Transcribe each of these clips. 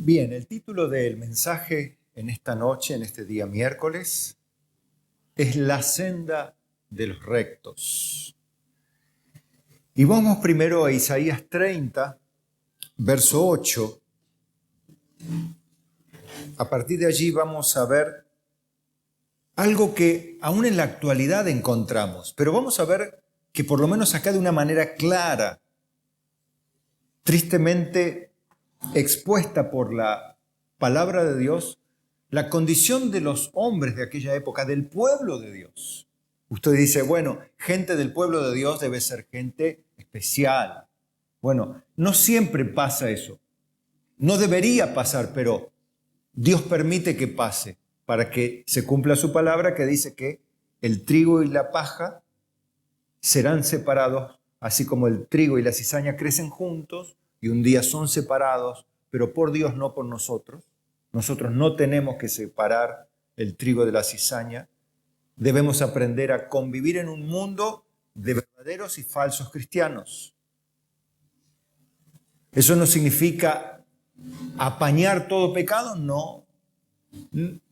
Bien, el título del mensaje en esta noche, en este día miércoles, es La senda de los rectos. Y vamos primero a Isaías 30, verso 8. A partir de allí vamos a ver algo que aún en la actualidad encontramos, pero vamos a ver que por lo menos acá de una manera clara, tristemente expuesta por la palabra de Dios, la condición de los hombres de aquella época, del pueblo de Dios. Usted dice, bueno, gente del pueblo de Dios debe ser gente especial. Bueno, no siempre pasa eso. No debería pasar, pero Dios permite que pase para que se cumpla su palabra que dice que el trigo y la paja serán separados, así como el trigo y la cizaña crecen juntos y un día son separados, pero por Dios, no por nosotros. Nosotros no tenemos que separar el trigo de la cizaña. Debemos aprender a convivir en un mundo de verdaderos y falsos cristianos. Eso no significa apañar todo pecado, no.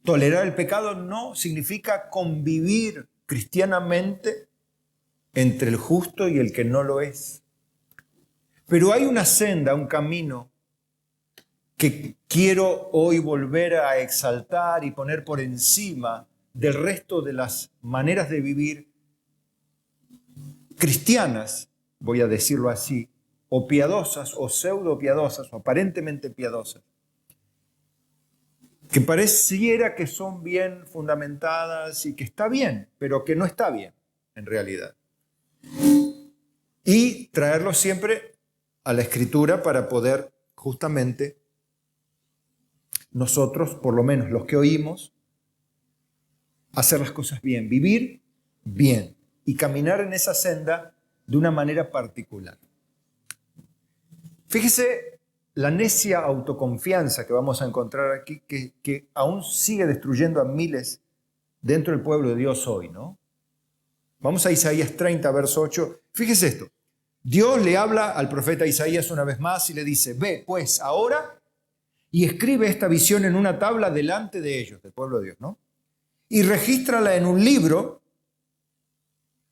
Tolerar el pecado no significa convivir cristianamente entre el justo y el que no lo es. Pero hay una senda, un camino que quiero hoy volver a exaltar y poner por encima del resto de las maneras de vivir cristianas, voy a decirlo así, o piadosas, o pseudo piadosas, o aparentemente piadosas, que pareciera que son bien fundamentadas y que está bien, pero que no está bien en realidad. Y traerlo siempre a la Escritura para poder justamente nosotros, por lo menos los que oímos, hacer las cosas bien, vivir bien y caminar en esa senda de una manera particular. Fíjese la necia autoconfianza que vamos a encontrar aquí, que aún sigue destruyendo a miles dentro del pueblo de Dios hoy, ¿no? Vamos a Isaías 30, verso 8. Fíjese esto. Dios le habla al profeta Isaías una vez más y le dice, ve pues ahora y escribe esta visión en una tabla delante de ellos, del pueblo de Dios, ¿no? Y regístrala en un libro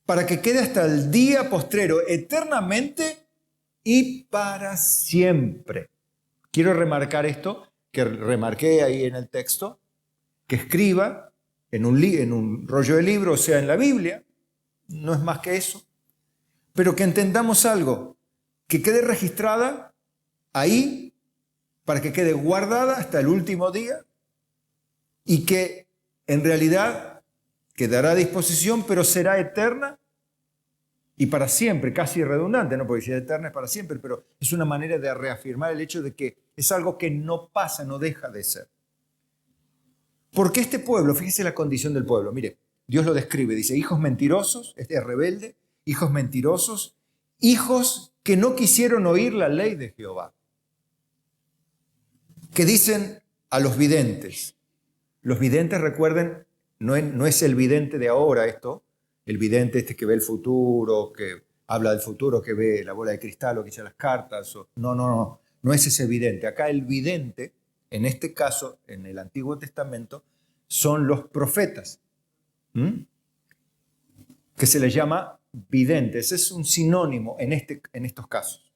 para que quede hasta el día postrero, eternamente y para siempre. Quiero remarcar esto, que remarqué ahí en el texto, que escriba en un rollo de libro, o sea, en la Biblia, no es más que eso, pero que entendamos algo, que quede registrada ahí, para que quede guardada hasta el último día y que en realidad quedará a disposición, pero será eterna y para siempre, casi redundante, ¿no? Porque si es eterna es para siempre, pero es una manera de reafirmar el hecho de que es algo que no pasa, no deja de ser. Porque este pueblo, fíjese la condición del pueblo, mire, Dios lo describe, dice, hijos mentirosos, este es rebelde, hijos mentirosos, hijos que no quisieron oír la ley de Jehová. Que dicen a los videntes. Los videntes, recuerden, no es el vidente de ahora esto, el vidente este que ve el futuro, que habla del futuro, que ve la bola de cristal o que echa las cartas. No es ese vidente. Acá el vidente, en este caso, en el Antiguo Testamento, son los profetas, que se les llama videntes. Es un sinónimo en estos casos.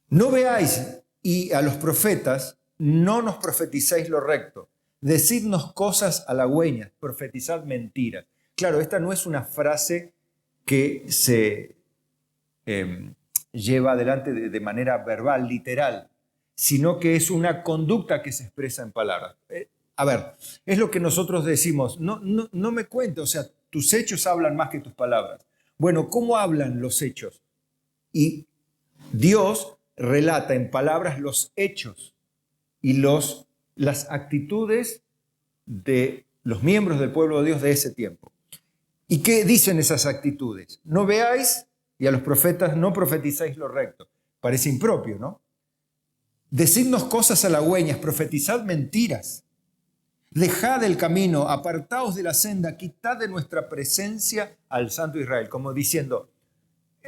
No veáis y a los profetas no nos profetizáis lo recto. Decidnos cosas halagüeñas, profetizad mentiras. Claro, esta no es una frase que se lleva adelante de manera verbal, literal, sino que es una conducta que se expresa en palabras. A ver, es lo que nosotros decimos, no me cuentes, o sea, tus hechos hablan más que tus palabras. Bueno, ¿cómo hablan los hechos? Y Dios relata en palabras los hechos y las actitudes de los miembros del pueblo de Dios de ese tiempo. ¿Y qué dicen esas actitudes? No veáis y a los profetas no profetizáis lo recto. Parece impropio, ¿no? Decidnos cosas halagüeñas, profetizad mentiras. Dejad el camino, apartaos de la senda, quitad de nuestra presencia al Santo Israel. Como diciendo,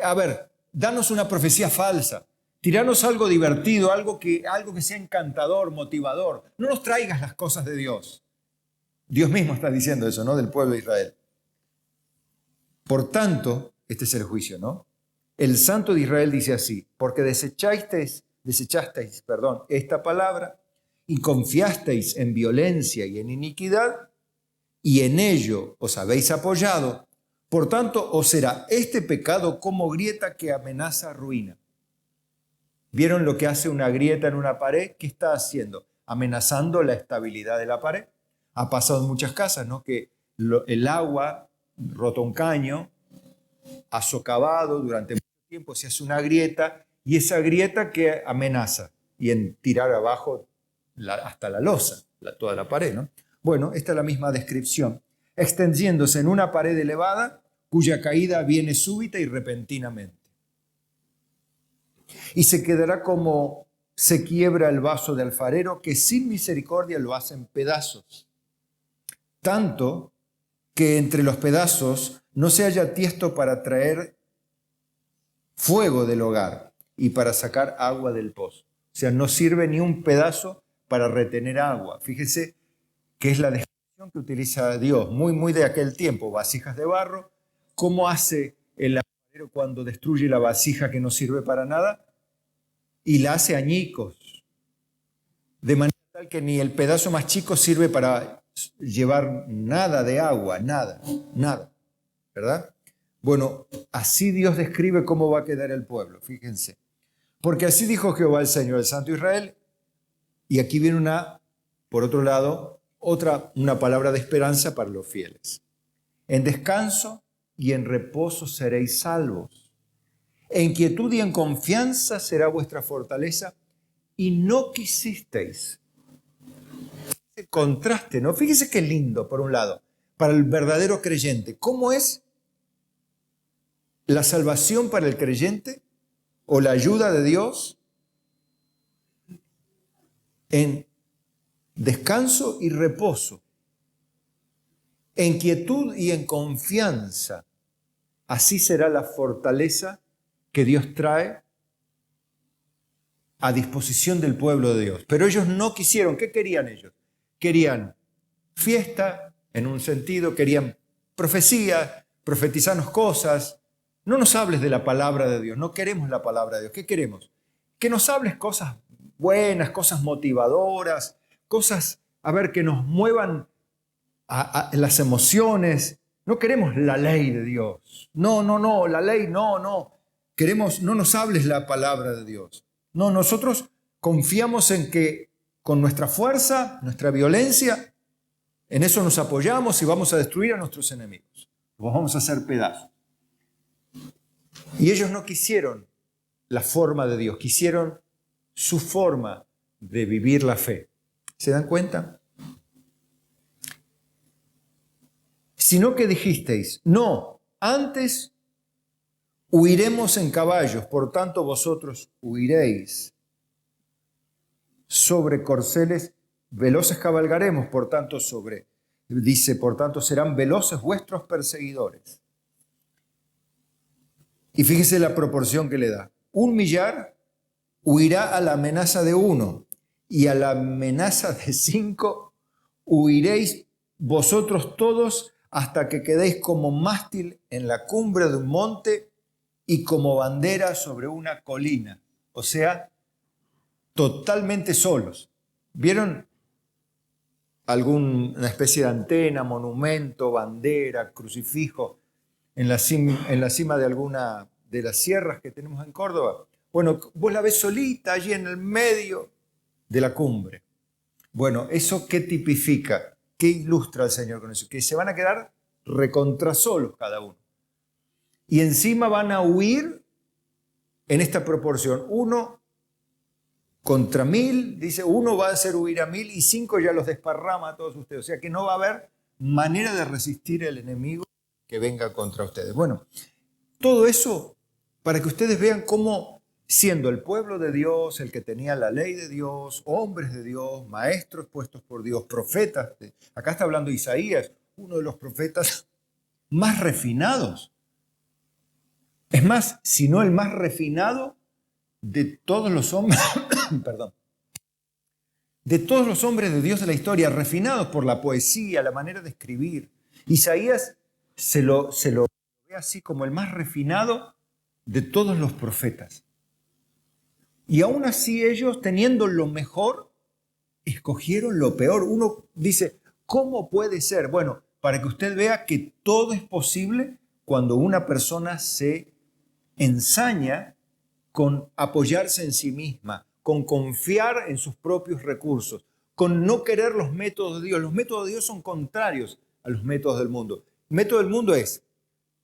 a ver, danos una profecía falsa. Tiranos algo divertido, algo que sea encantador, motivador. No nos traigas las cosas de Dios. Dios mismo está diciendo eso, ¿no? Del pueblo de Israel. Por tanto, este es el juicio, ¿no? El Santo de Israel dice así, porque desechasteis, esta palabra y confiasteis en violencia y en iniquidad, y en ello os habéis apoyado. Por tanto, os será este pecado como grieta que amenaza ruina. ¿Vieron lo que hace una grieta en una pared? ¿Qué está haciendo? Amenazando la estabilidad de la pared. Ha pasado en muchas casas, ¿no? Que el agua, roto un caño, ha socavado durante mucho tiempo, se hace una grieta, y esa grieta que amenaza, y en tirar abajo hasta la losa, toda la pared, ¿no? Bueno, esta es la misma descripción. Extendiéndose en una pared elevada, cuya caída viene súbita y repentinamente. Y se quedará como se quiebra el vaso de alfarero, que sin misericordia lo hace en pedazos. Tanto que entre los pedazos no se haya tiesto para traer fuego del hogar y para sacar agua del pozo. O sea, no sirve ni un pedazo para retener agua. Fíjese que es la descripción que utiliza Dios, muy de aquel tiempo, vasijas de barro. ¿Cómo hace el alfarero cuando destruye la vasija que no sirve para nada? Y la hace añicos, de manera tal que ni el pedazo más chico sirve para llevar nada de agua, nada, ¿verdad? Bueno, así Dios describe cómo va a quedar el pueblo, fíjense. Porque así dijo Jehová el Señor, el Santo Israel, y aquí viene por otro lado, una palabra de esperanza para los fieles. En descanso y en reposo seréis salvos. En quietud y en confianza será vuestra fortaleza, y no quisisteis. Ese contraste, ¿no? Fíjese qué lindo, por un lado, para el verdadero creyente. ¿Cómo es la salvación para el creyente o la ayuda de Dios? En descanso y reposo, en quietud y en confianza. Así será la fortaleza que Dios trae a disposición del pueblo de Dios. Pero ellos no quisieron. ¿Qué querían ellos? Querían fiesta, en un sentido, querían profecía, profetizarnos cosas. No nos hables de la palabra de Dios, no queremos la palabra de Dios. ¿Qué queremos? Que nos hables cosas buenas, cosas motivadoras, cosas, que nos muevan a las emociones. No queremos la ley de Dios. No, la ley, no. Queremos, no nos hables la palabra de Dios. No, nosotros confiamos en que con nuestra fuerza, nuestra violencia, en eso nos apoyamos y vamos a destruir a nuestros enemigos. Los vamos a hacer pedazos. Y ellos no quisieron la forma de Dios, quisieron su forma de vivir la fe. ¿Se dan cuenta? Sino que dijisteis, no, antes huiremos en caballos, por tanto vosotros huiréis. Sobre corceles veloces cabalgaremos, por tanto por tanto serán veloces vuestros perseguidores. Y fíjese la proporción que le da. 1 millar huirá a la amenaza de 1, y a la amenaza de 5 huiréis vosotros todos hasta que quedéis como mástil en la cumbre de un monte y como bandera sobre una colina. O sea, totalmente solos. ¿Vieron alguna especie de antena, monumento, bandera, crucifijo en la cima de alguna de las sierras que tenemos en Córdoba? Bueno, vos la ves solita allí en el medio de la cumbre. Bueno, ¿eso qué tipifica? ¿Qué ilustra el Señor con eso? Que se van a quedar recontra solos cada uno. Y encima van a huir en esta proporción. 1 contra 1000, dice, 1 va a hacer huir a 1000 y 5 ya los desparrama a todos ustedes. O sea que no va a haber manera de resistir al enemigo que venga contra ustedes. Bueno, todo eso para que ustedes vean cómo, siendo el pueblo de Dios, el que tenía la ley de Dios, hombres de Dios, maestros puestos por Dios, profetas. Acá está hablando Isaías, uno de los profetas más refinados. Es más, si no el más refinado de todos los hombres, perdón, de todos los hombres de Dios de la historia, refinados por la poesía, la manera de escribir. Isaías se lo ve así como el más refinado de todos los profetas. Y aún así ellos, teniendo lo mejor, escogieron lo peor. Uno dice, ¿cómo puede ser? Bueno, para que usted vea que todo es posible cuando una persona se ensaña con apoyarse en sí misma, con confiar en sus propios recursos, con no querer los métodos de Dios. Los métodos de Dios son contrarios a los métodos del mundo. El método del mundo es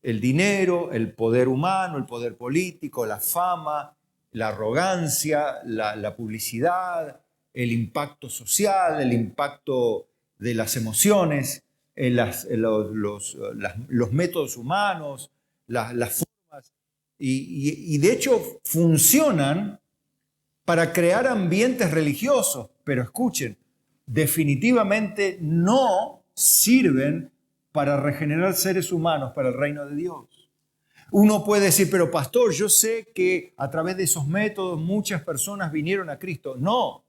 el dinero, el poder humano, el poder político, la fama, la arrogancia, la publicidad, el impacto social, el impacto de las emociones, los métodos humanos, las formas. Y de hecho funcionan para crear ambientes religiosos, pero escuchen, definitivamente no sirven para regenerar seres humanos para el reino de Dios. Uno puede decir, pero pastor, yo sé que a través de esos métodos muchas personas vinieron a Cristo. No.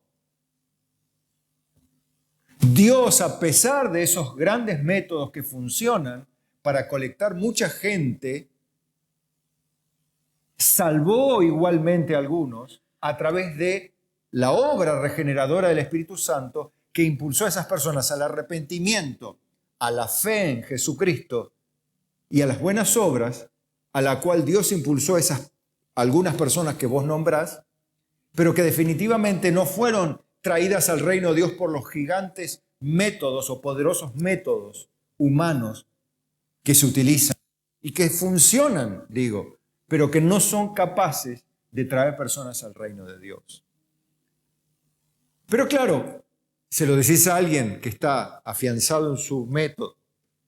Dios, a pesar de esos grandes métodos que funcionan para colectar mucha gente, salvó igualmente a algunos a través de la obra regeneradora del Espíritu Santo que impulsó a esas personas al arrepentimiento, a la fe en Jesucristo y a las buenas obras, a la cual Dios impulsó a esas algunas personas que vos nombrás, pero que definitivamente no fueron traídas al reino de Dios por los gigantes métodos o poderosos métodos humanos que se utilizan y que funcionan, digo, pero que no son capaces de traer personas al reino de Dios. Pero claro, se lo decís a alguien que está afianzado en su método,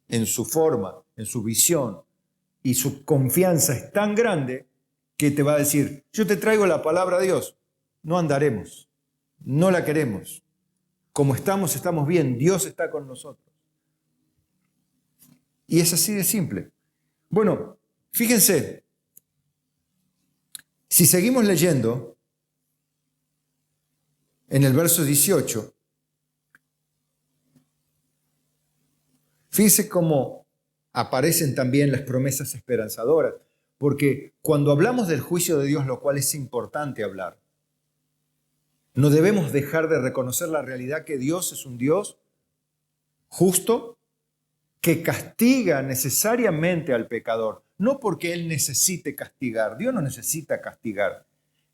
en su forma, en su visión, y su confianza es tan grande que te va a decir, yo te traigo la palabra de Dios, no andaremos, no la queremos. Como estamos, estamos bien, Dios está con nosotros. Y es así de simple. Bueno, fíjense, si seguimos leyendo, en el verso 18, fíjense cómo aparecen también las promesas esperanzadoras, porque cuando hablamos del juicio de Dios, lo cual es importante hablar, no debemos dejar de reconocer la realidad que Dios es un Dios justo, que castiga necesariamente al pecador, no porque Él necesite castigar, Dios no necesita castigar,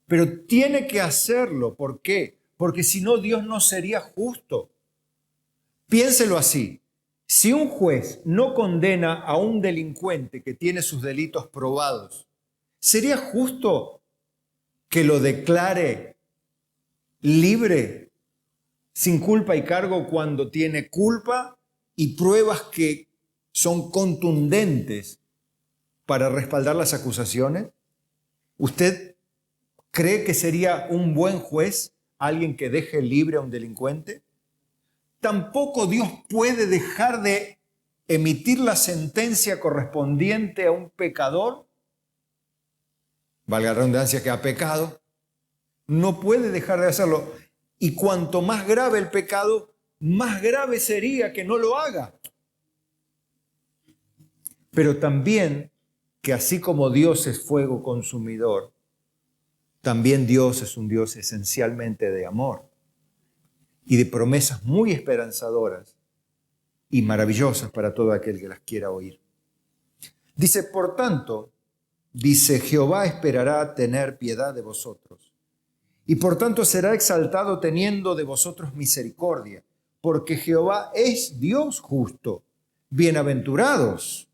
pero tiene que hacerlo. ¿Por qué? Porque si no, Dios no sería justo. Piénselo así. Si un juez no condena a un delincuente que tiene sus delitos probados, ¿sería justo que lo declare libre, sin culpa y cargo, cuando tiene culpa y pruebas que son contundentes para respaldar las acusaciones? ¿Usted cree que sería un buen juez alguien que deje libre a un delincuente? Tampoco Dios puede dejar de emitir la sentencia correspondiente a un pecador, valga la redundancia, que ha pecado. No puede dejar de hacerlo. Y cuanto más grave el pecado, más grave sería que no lo haga. Pero también que así como Dios es fuego consumidor, también Dios es un Dios esencialmente de amor y de promesas muy esperanzadoras y maravillosas para todo aquel que las quiera oír. Dice, por tanto, dice, Jehová esperará tener piedad de vosotros, y por tanto será exaltado teniendo de vosotros misericordia, porque Jehová es Dios justo. Bienaventurados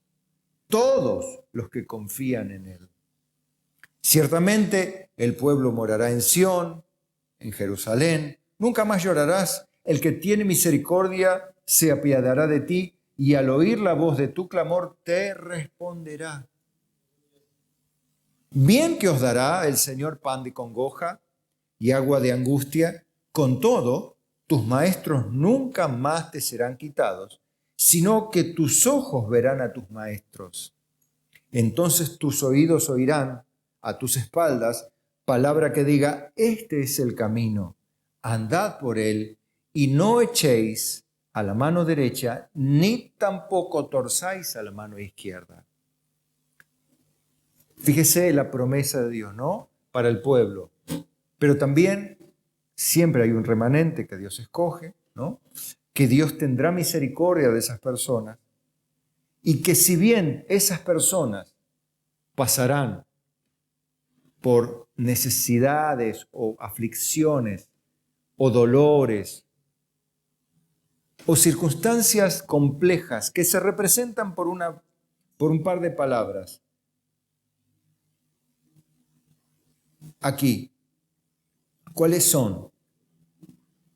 todos los que confían en Él. Ciertamente el pueblo morará en Sión, en Jerusalén. Nunca más llorarás. El que tiene misericordia se apiadará de ti, y al oír la voz de tu clamor te responderá. Bien que os dará el Señor pan de congoja y agua de angustia, con todo, tus maestros nunca más te serán quitados, sino que tus ojos verán a tus maestros. Entonces tus oídos oirán a tus espaldas palabra que diga, este es el camino, andad por él y no echéis a la mano derecha, ni tampoco torzáis a la mano izquierda. Fíjese la promesa de Dios, ¿no? Para el pueblo. Pero también siempre hay un remanente que Dios escoge, ¿no? Que Dios tendrá misericordia de esas personas y que si bien esas personas pasarán por necesidades o aflicciones o dolores o circunstancias complejas que se representan por un par de palabras. Aquí, ¿cuáles son?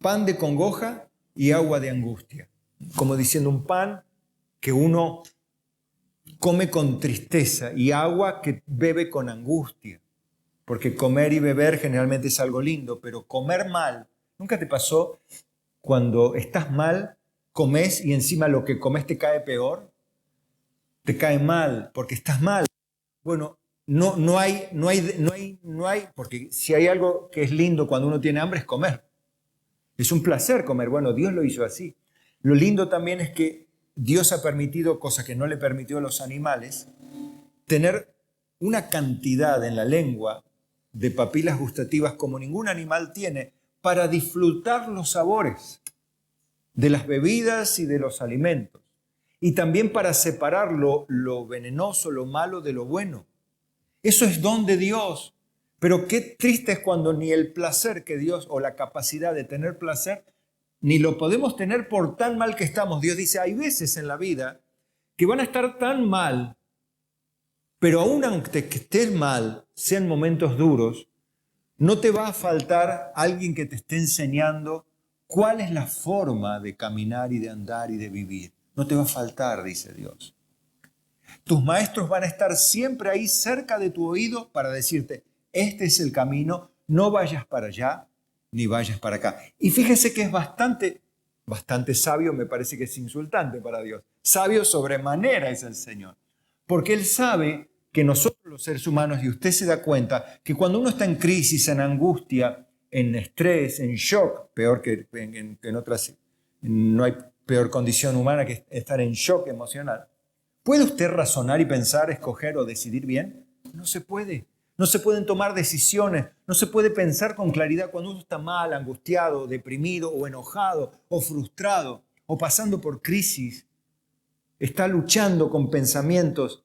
Pan de congoja y agua de angustia. Como diciendo, un pan que uno come con tristeza y agua que bebe con angustia. Porque comer y beber generalmente es algo lindo, pero comer mal, ¿nunca te pasó cuando estás mal, comes y encima lo que comes te cae peor? Te cae mal porque estás mal. Bueno, no hay, porque si hay algo que es lindo cuando uno tiene hambre es comer. Es un placer comer. Bueno, Dios lo hizo así. Lo lindo también es que Dios ha permitido, cosa que no le permitió a los animales, tener una cantidad en la lengua de papilas gustativas como ningún animal tiene para disfrutar los sabores de las bebidas y de los alimentos. Y también para separar lo venenoso, lo malo de lo bueno. Eso es don de Dios. Pero qué triste es cuando ni el placer que Dios, o la capacidad de tener placer, ni lo podemos tener por tan mal que estamos. Dios dice, hay veces en la vida que van a estar tan mal, pero aún aunque estés mal, sean momentos duros, no te va a faltar alguien que te esté enseñando cuál es la forma de caminar y de andar y de vivir. No te va a faltar, dice Dios. Tus maestros van a estar siempre ahí cerca de tu oído para decirte, este es el camino, no vayas para allá ni vayas para acá. Y fíjese que es bastante sabio, me parece que es insultante para Dios. Sabio sobremanera es el Señor. Porque Él sabe que nosotros los seres humanos, y usted se da cuenta, que cuando uno está en crisis, en angustia, en estrés, en shock, peor que en otras, no hay peor condición humana que estar en shock emocional. ¿Puede usted razonar y pensar, escoger o decidir bien? No se puede. No se pueden tomar decisiones, no se puede pensar con claridad cuando uno está mal, angustiado, deprimido o enojado o frustrado o pasando por crisis. Está luchando con pensamientos.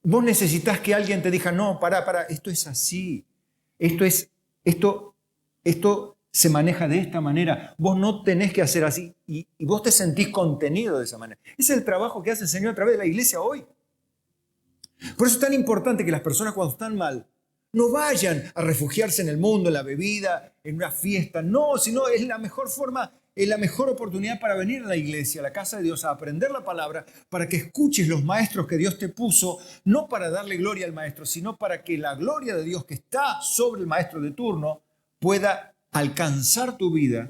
Vos necesitas que alguien te diga, no, para, esto es así. Esto se maneja de esta manera. Vos no tenés que hacer así y vos te sentís contenido de esa manera. Ese es el trabajo que hace el Señor a través de la iglesia hoy. Por eso es tan importante que las personas cuando están mal no vayan a refugiarse en el mundo, en la bebida, en una fiesta. No, sino es la mejor forma, es la mejor oportunidad para venir a la iglesia, a la casa de Dios, a aprender la palabra, para que escuches los maestros que Dios te puso, no para darle gloria al maestro, sino para que la gloria de Dios que está sobre el maestro de turno pueda alcanzar tu vida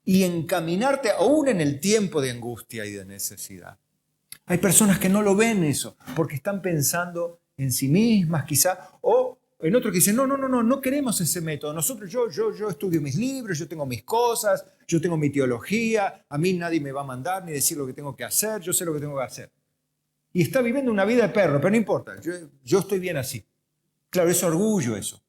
y encaminarte aún en el tiempo de angustia y de necesidad. Hay personas que no lo ven eso, porque están pensando en sí mismas quizá, o en otros que dicen, no queremos ese método. Nosotros, yo estudio mis libros, yo tengo mis cosas, yo tengo mi teología, a mí nadie me va a mandar ni decir lo que tengo que hacer, yo sé lo que tengo que hacer. Y está viviendo una vida de perro, pero no importa, yo estoy bien así. Claro, es orgullo eso.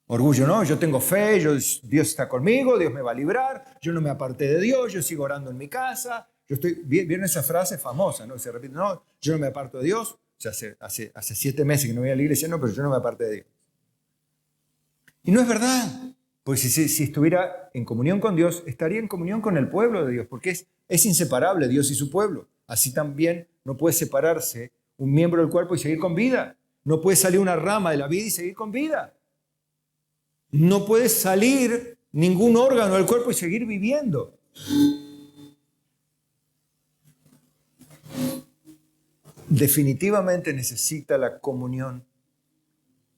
Orgullo, ¿no? Yo tengo fe, Dios está conmigo, Dios me va a librar, yo no me aparté de Dios, yo sigo orando en mi casa. ¿Vieron esa frase famosa, ¿no? Se repite, no, yo no me aparto de Dios. O sea, hace 7 meses que no voy a la iglesia, no, pero yo no me aparté de Dios. Y no es verdad, porque si estuviera en comunión con Dios, estaría en comunión con el pueblo de Dios, porque es inseparable Dios y su pueblo. Así también no puede separarse un miembro del cuerpo y seguir con vida. No puede salir una rama de la vida y seguir con vida. No puede salir ningún órgano del cuerpo y seguir viviendo. Definitivamente necesita la comunión.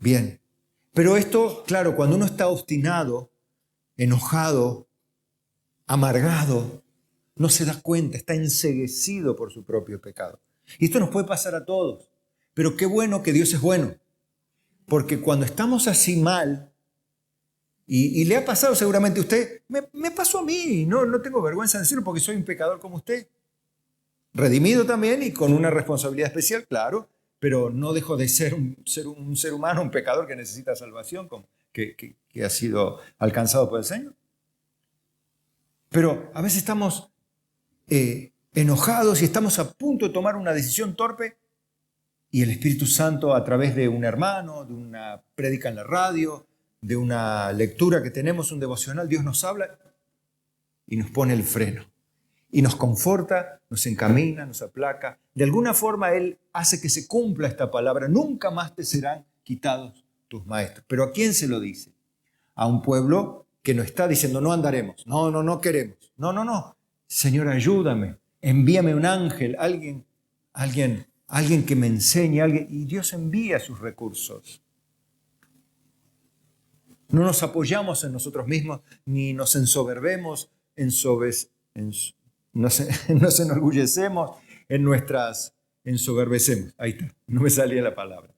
Bien, pero esto, claro, cuando uno está obstinado, enojado, amargado, no se da cuenta, está enceguecido por su propio pecado. Y esto nos puede pasar a todos, pero qué bueno que Dios es bueno. Porque cuando estamos así mal, y le ha pasado seguramente a usted, me pasó a mí, no tengo vergüenza de decirlo porque soy un pecador como usted. Redimido también y con una responsabilidad especial, claro, pero no dejo de ser un ser humano, un pecador que necesita salvación, que ha sido alcanzado por el Señor. Pero a veces estamos enojados y estamos a punto de tomar una decisión torpe y el Espíritu Santo, a través de un hermano, de una prédica en la radio, de una lectura que tenemos, un devocional, Dios nos habla y nos pone el freno. Y nos conforta, nos encamina, nos aplaca. De alguna forma Él hace que se cumpla esta palabra. Nunca más te serán quitados tus maestros. ¿Pero a quién se lo dice? A un pueblo que no está diciendo, no andaremos, no queremos. No. Señor, ayúdame, envíame un ángel, alguien que me enseñe, y Dios envía sus recursos. No nos apoyamos en nosotros mismos, ni nos ensoberbemos, nos enorgullecemos ensoberbecemos. Ahí está, no me salía la palabra.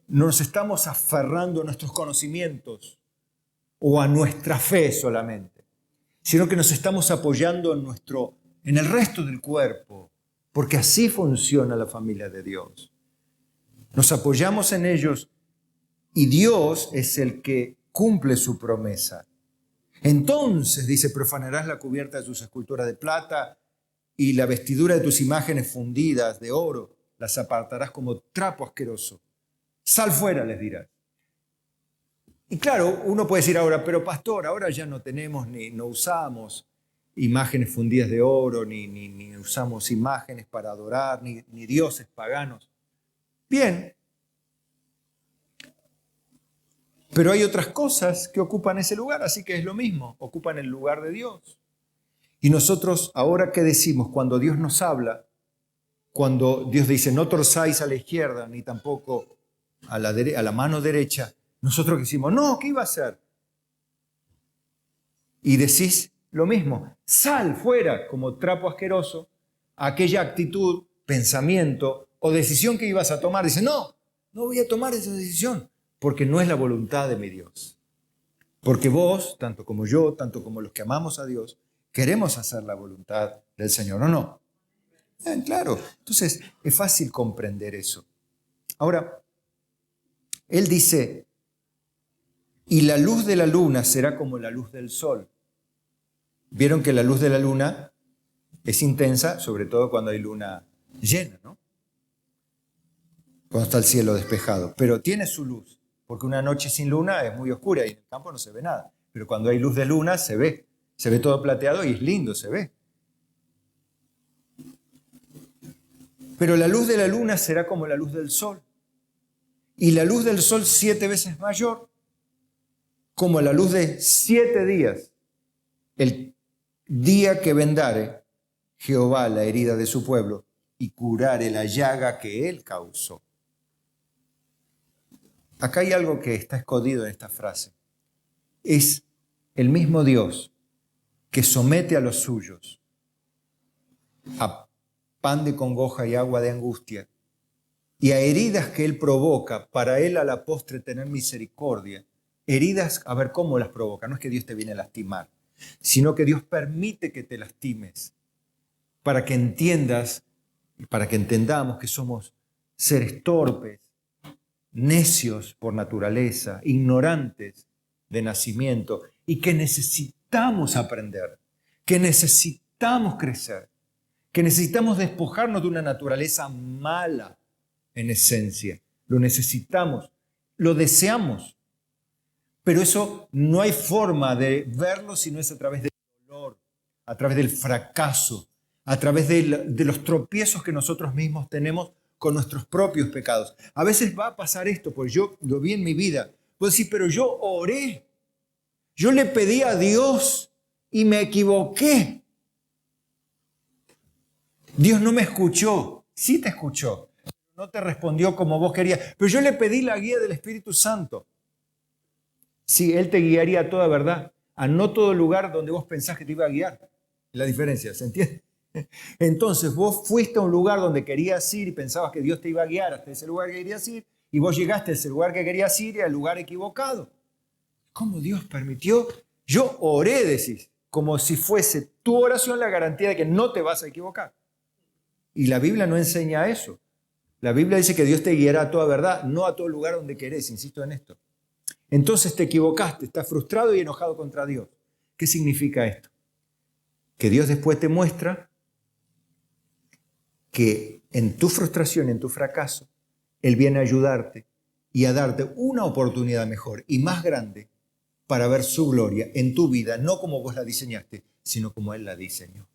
No nos estamos aferrando a nuestros conocimientos o a nuestra fe solamente, sino que nos estamos apoyando en el resto del cuerpo, porque así funciona la familia de Dios. Nos apoyamos en ellos y Dios es el que cumple su promesa. Entonces, dice, profanarás la cubierta de tus esculturas de plata y la vestidura de tus imágenes fundidas de oro, las apartarás como trapo asqueroso. Sal fuera, les dirás. Y claro, uno puede decir ahora, pero pastor, ahora ya no tenemos no usamos imágenes fundidas de oro, ni usamos imágenes para adorar, ni dioses paganos. Bien. Pero hay otras cosas que ocupan ese lugar, así que es lo mismo, ocupan el lugar de Dios. Y nosotros, ahora, ¿qué decimos? Cuando Dios nos habla, cuando Dios dice, no torzáis a la izquierda, ni tampoco a la mano derecha, nosotros decimos, no, ¿qué iba a hacer? Y decís lo mismo, sal fuera como trapo asqueroso, aquella actitud, pensamiento o decisión que ibas a tomar. Dice, no voy a tomar esa decisión. Porque no es la voluntad de mi Dios. Porque vos, tanto como yo, tanto como los que amamos a Dios, queremos hacer la voluntad del Señor, ¿o no? Claro. Entonces, es fácil comprender eso. Ahora, Él dice, y la luz de la luna será como la luz del sol. Vieron que la luz de la luna es intensa, sobre todo cuando hay luna llena, ¿no? Cuando está el cielo despejado. Pero tiene su luz. Porque una noche sin luna es muy oscura y en el campo no se ve nada. Pero cuando hay luz de luna se ve todo plateado y es lindo, se ve. Pero la luz de la luna será como la luz del sol. Y la luz del sol 7 veces mayor, como la luz de 7 días. El día que vendare Jehová la herida de su pueblo y curare la llaga que él causó. Acá hay algo que está escondido en esta frase. Es el mismo Dios que somete a los suyos a pan de congoja y agua de angustia y a heridas que Él provoca para Él a la postre tener misericordia. Heridas, a ver cómo las provoca. No es que Dios te viene a lastimar, sino que Dios permite que te lastimes para que entiendas y para que entendamos que somos seres torpes, necios por naturaleza, ignorantes de nacimiento y que necesitamos aprender, que necesitamos crecer, que necesitamos despojarnos de una naturaleza mala en esencia. Lo necesitamos, lo deseamos, pero eso no hay forma de verlo si no es a través del dolor, a través del fracaso, a través de los tropiezos que nosotros mismos tenemos con nuestros propios pecados. A veces va a pasar esto, porque yo lo vi en mi vida. Puedo decir, pero yo oré, yo le pedí a Dios y me equivoqué. Dios no me escuchó, sí te escuchó, no te respondió como vos querías, pero yo le pedí la guía del Espíritu Santo. Sí, Él te guiaría a toda verdad, a no todo lugar donde vos pensás que te iba a guiar. La diferencia, ¿se entiende? Entonces vos fuiste a un lugar donde querías ir y pensabas que Dios te iba a guiar hasta ese lugar que querías ir y vos llegaste a ese lugar que querías ir y al lugar equivocado. ¿Cómo Dios permitió? Yo oré, decís, como si fuese tu oración la garantía de que no te vas a equivocar. Y la Biblia no enseña eso. La Biblia dice que Dios te guiará a toda verdad, no a todo lugar donde querés, insisto en esto. Entonces te equivocaste, estás frustrado y enojado contra Dios. ¿Qué significa esto? Que Dios después te muestra que en tu frustración, en tu fracaso, Él viene a ayudarte y a darte una oportunidad mejor y más grande para ver su gloria en tu vida, no como vos la diseñaste, sino como Él la diseñó.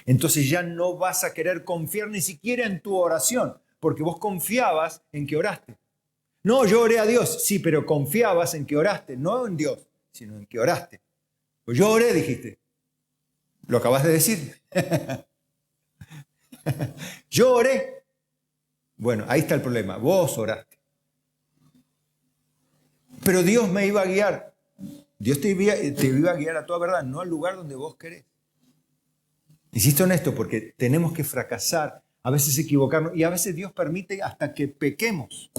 Entonces ya no vas a querer confiar ni siquiera en tu oración, porque vos confiabas en que oraste. No, yo oré a Dios, sí, pero confiabas en que oraste, no en Dios, sino en que oraste. Pues yo oré, dijiste. Lo acabas de decir. Yo oré. Bueno, ahí está el problema. Vos oraste. Pero Dios me iba a guiar. Dios te iba a guiar a toda verdad, no al lugar donde vos querés. Insisto en esto porque tenemos que fracasar, a veces equivocarnos y a veces Dios permite hasta que pequemos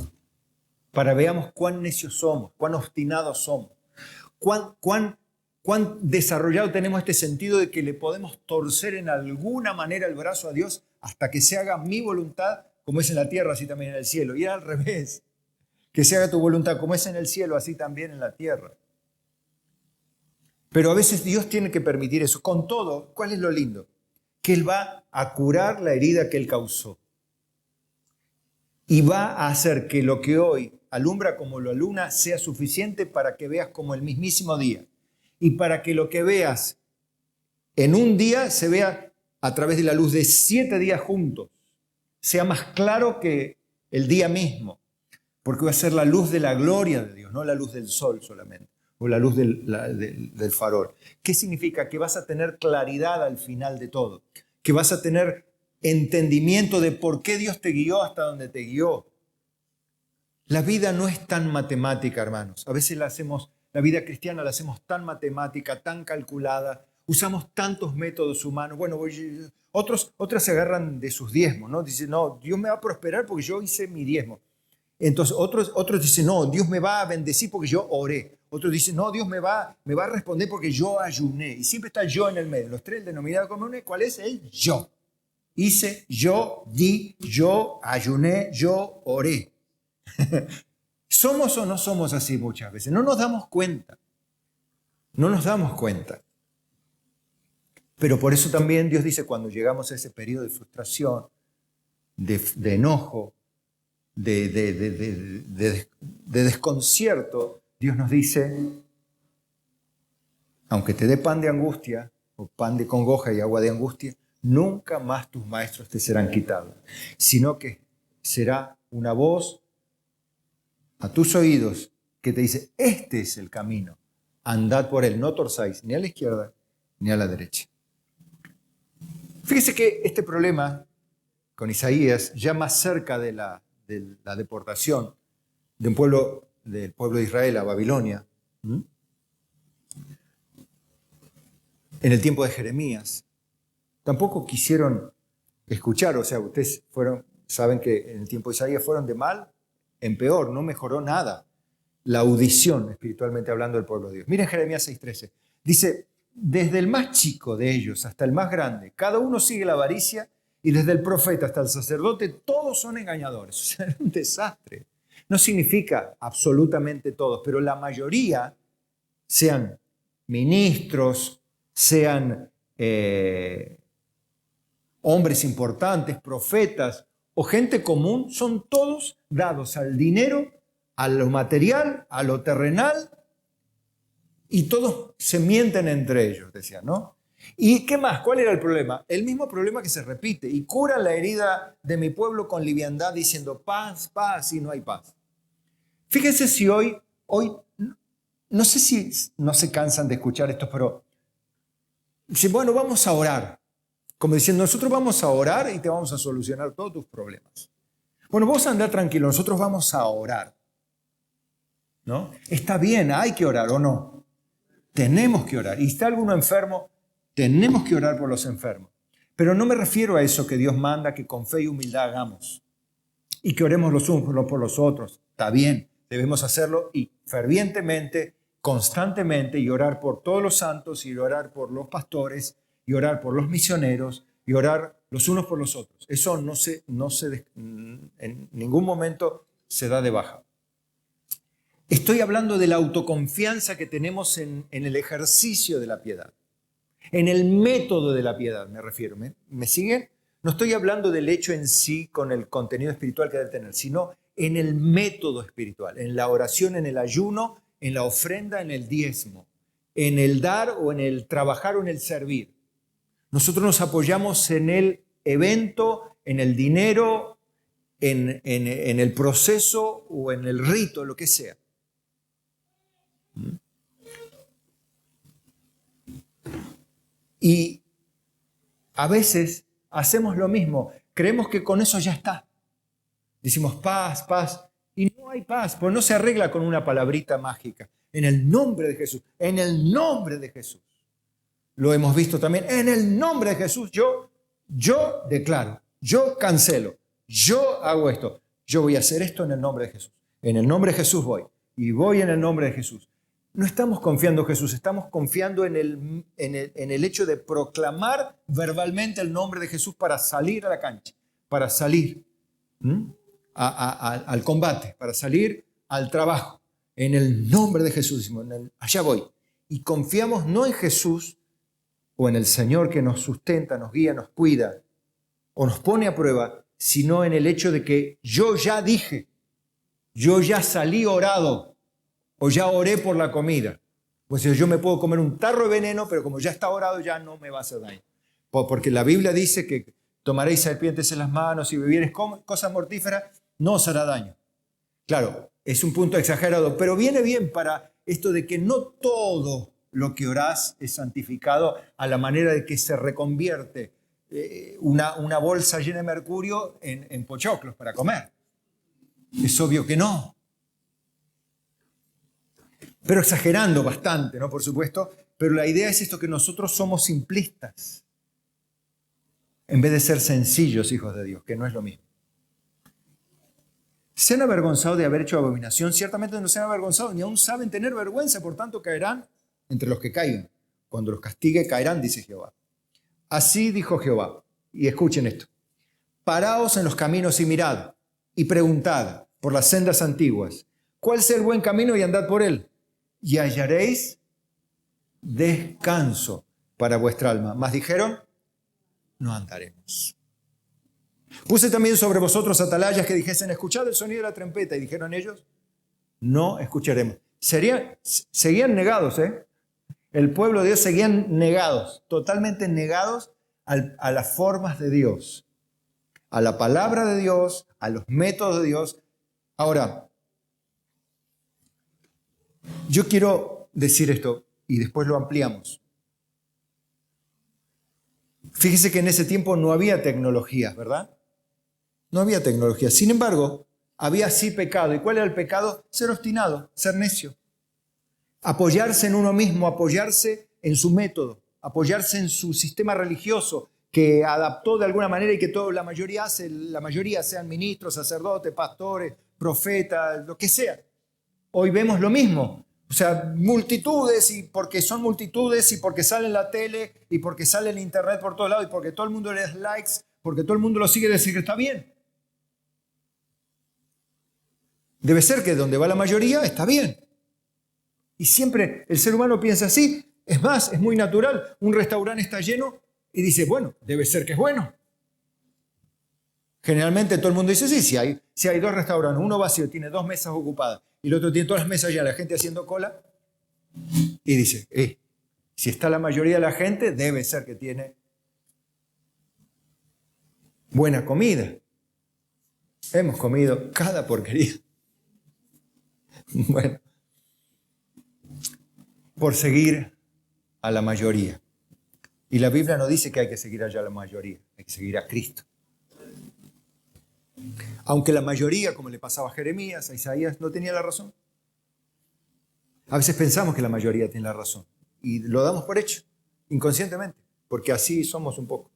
para veamos cuán necios somos, cuán obstinados somos, cuán desarrollado tenemos este sentido de que le podemos torcer en alguna manera el brazo a Dios hasta que se haga mi voluntad como es en la tierra, así también en el cielo. Y al revés, que se haga tu voluntad como es en el cielo, así también en la tierra. Pero a veces Dios tiene que permitir eso. Con todo, ¿cuál es lo lindo? Que Él va a curar la herida que Él causó. Y va a hacer que lo que hoy alumbra como la luna sea suficiente para que veas como el mismísimo día. Y para que lo que veas en un día se vea a través de la luz de 7 días juntos. Sea más claro que el día mismo. Porque va a ser la luz de la gloria de Dios, no la luz del sol solamente. O la luz del farol. ¿Qué significa? Que vas a tener claridad al final de todo. Que vas a tener entendimiento de por qué Dios te guió hasta donde te guió. La vida no es tan matemática, hermanos. A veces la vida cristiana la hacemos tan matemática, tan calculada. Usamos tantos métodos humanos. Bueno, otros se agarran de sus diezmos, ¿no? Dicen, no, Dios me va a prosperar porque yo hice mi diezmo. Entonces otros dicen, no, Dios me va a bendecir porque yo oré. Otros dicen, no, Dios me va a responder porque yo ayuné. Y siempre está el yo en el medio. Los tres, el denominador común, ¿cuál es? El yo. Hice, yo di, yo ayuné, yo oré. ¿Somos o no somos así muchas veces? No nos damos cuenta. No nos damos cuenta. Pero por eso también Dios dice, cuando llegamos a ese periodo de frustración, de enojo, de desconcierto, Dios nos dice, aunque te dé pan de angustia, o pan de congoja y agua de angustia, nunca más tus maestros te serán quitados, sino que será una voz a tus oídos que te dice, este es el camino, andad por él, no torzáis ni a la izquierda ni a la derecha. Fíjese que este problema con Isaías, ya más cerca de la deportación del pueblo de Israel a Babilonia, en el tiempo de Jeremías, tampoco quisieron escuchar, o sea, ustedes saben que en el tiempo de Isaías fueron de mal en peor, no mejoró nada la audición, espiritualmente hablando, del pueblo de Dios. Miren Jeremías 6:13, dice, desde el más chico de ellos hasta el más grande, cada uno sigue la avaricia, y desde el profeta hasta el sacerdote, todos son engañadores. O sea, es un desastre. No significa absolutamente todos, pero la mayoría, sean ministros, sean hombres importantes, profetas o gente común, son todos dados al dinero, a lo material, a lo terrenal, y todos se mienten entre ellos, decían, ¿no? ¿Y qué más? ¿Cuál era el problema? El mismo problema que se repite. Y curan la herida de mi pueblo con liviandad diciendo paz, paz, y no hay paz. Fíjense si hoy, no sé si no se cansan de escuchar esto, pero dicen, bueno, vamos a orar. Como diciendo, nosotros vamos a orar y te vamos a solucionar todos tus problemas. Bueno, vos andá tranquilo, nosotros vamos a orar. ¿No? Está bien, hay que orar o no. Tenemos que orar. Y si está alguno enfermo, tenemos que orar por los enfermos. Pero no me refiero a eso que Dios manda que con fe y humildad hagamos. y que oremos los unos por los otros. Está bien, debemos hacerlo y fervientemente, constantemente, y orar por todos los santos, y orar por los pastores, y orar por los misioneros, y orar los unos por los otros. Eso en ningún momento se da de baja. Estoy hablando de la autoconfianza que tenemos en el ejercicio de la piedad, en el método de la piedad, me refiero. ¿Me siguen? No estoy hablando del hecho en sí con el contenido espiritual que debe tener, sino en el método espiritual, en la oración, en el ayuno, en la ofrenda, en el diezmo, en el dar o en el trabajar o en el servir. Nosotros nos apoyamos en el evento, en el dinero, en el proceso o en el rito, lo que sea. Y a veces hacemos lo mismo. Creemos que con eso ya está. Decimos paz, paz. Y no hay paz, pues no se arregla con una palabrita mágica. En el nombre de Jesús, en el nombre de Jesús. Lo hemos visto también. En el nombre de Jesús yo declaro, yo cancelo, yo hago esto. Yo voy a hacer esto en el nombre de Jesús. En el nombre de Jesús voy. Y voy en el nombre de Jesús. No estamos confiando en Jesús, estamos confiando en el hecho de proclamar verbalmente el nombre de Jesús para salir a la cancha, para salir al combate, para salir al trabajo. En el nombre de Jesús, allá voy. Y confiamos no en Jesús o en el Señor que nos sustenta, nos guía, nos cuida o nos pone a prueba, sino en el hecho de que yo ya dije, yo ya salí orado, o ya oré por la comida. Pues yo me puedo comer un tarro de veneno, pero como ya está orado, ya no me va a hacer daño. Porque la Biblia dice que tomaréis serpientes en las manos y bebieres cosas mortíferas, no os hará daño. Claro, es un punto exagerado, pero viene bien para esto de que no todo lo que orás es santificado a la manera de que se reconvierte una bolsa llena de mercurio en pochoclos para comer. Es obvio que no. Pero exagerando bastante, ¿no? Por supuesto. Pero la idea es esto, que nosotros somos simplistas en vez de ser sencillos hijos de Dios, que no es lo mismo. ¿Se han avergonzado de haber hecho abominación? Ciertamente no se han avergonzado, ni aún saben tener vergüenza, por tanto caerán entre los que caigan. Cuando los castigue caerán, dice Jehová. Así dijo Jehová, y escuchen esto. Paraos en los caminos y mirad, y preguntad por las sendas antiguas, ¿cuál es el buen camino y andad por él? Y hallaréis descanso para vuestra alma. Mas dijeron, no andaremos. Puse también sobre vosotros atalayas que dijesen, escuchad el sonido de la trompeta. Y dijeron ellos, no escucharemos. Seguían negados, ¿eh? El pueblo de Dios seguían negados, totalmente negados a las formas de Dios, a la palabra de Dios, a los métodos de Dios. Ahora, yo quiero decir esto y después lo ampliamos. Fíjese que en ese tiempo no había tecnologías, ¿verdad? No había tecnología. Sin embargo, había sí pecado. ¿Y cuál era el pecado? Ser obstinado, ser necio. Apoyarse en uno mismo, apoyarse en su método, apoyarse en su sistema religioso que adaptó de alguna manera y que la mayoría sean ministros, sacerdotes, pastores, profetas, lo que sea. Hoy vemos lo mismo. O sea, multitudes, y porque son multitudes, y porque sale en la tele, y porque sale en internet por todos lados, y porque todo el mundo le da likes, porque todo el mundo lo sigue, decir que está bien. Debe ser que donde va la mayoría está bien. Y siempre el ser humano piensa así. Es más, es muy natural. Un restaurante está lleno y dice, bueno, debe ser que es bueno. Generalmente todo el mundo dice, sí, si hay dos restaurantes, uno vacío, tiene 2 mesas ocupadas, y el otro tiene todas las mesas ya, la gente haciendo cola, y dice, si está la mayoría de la gente, debe ser que tiene buena comida. Hemos comido cada porquería. Bueno, por seguir a la mayoría. Y la Biblia no dice que hay que seguir allá a la mayoría, hay que seguir a Cristo. Aunque la mayoría, como le pasaba a Jeremías, a Isaías, no tenía la razón. A veces pensamos que la mayoría tiene la razón y lo damos por hecho, inconscientemente, porque así somos un poco.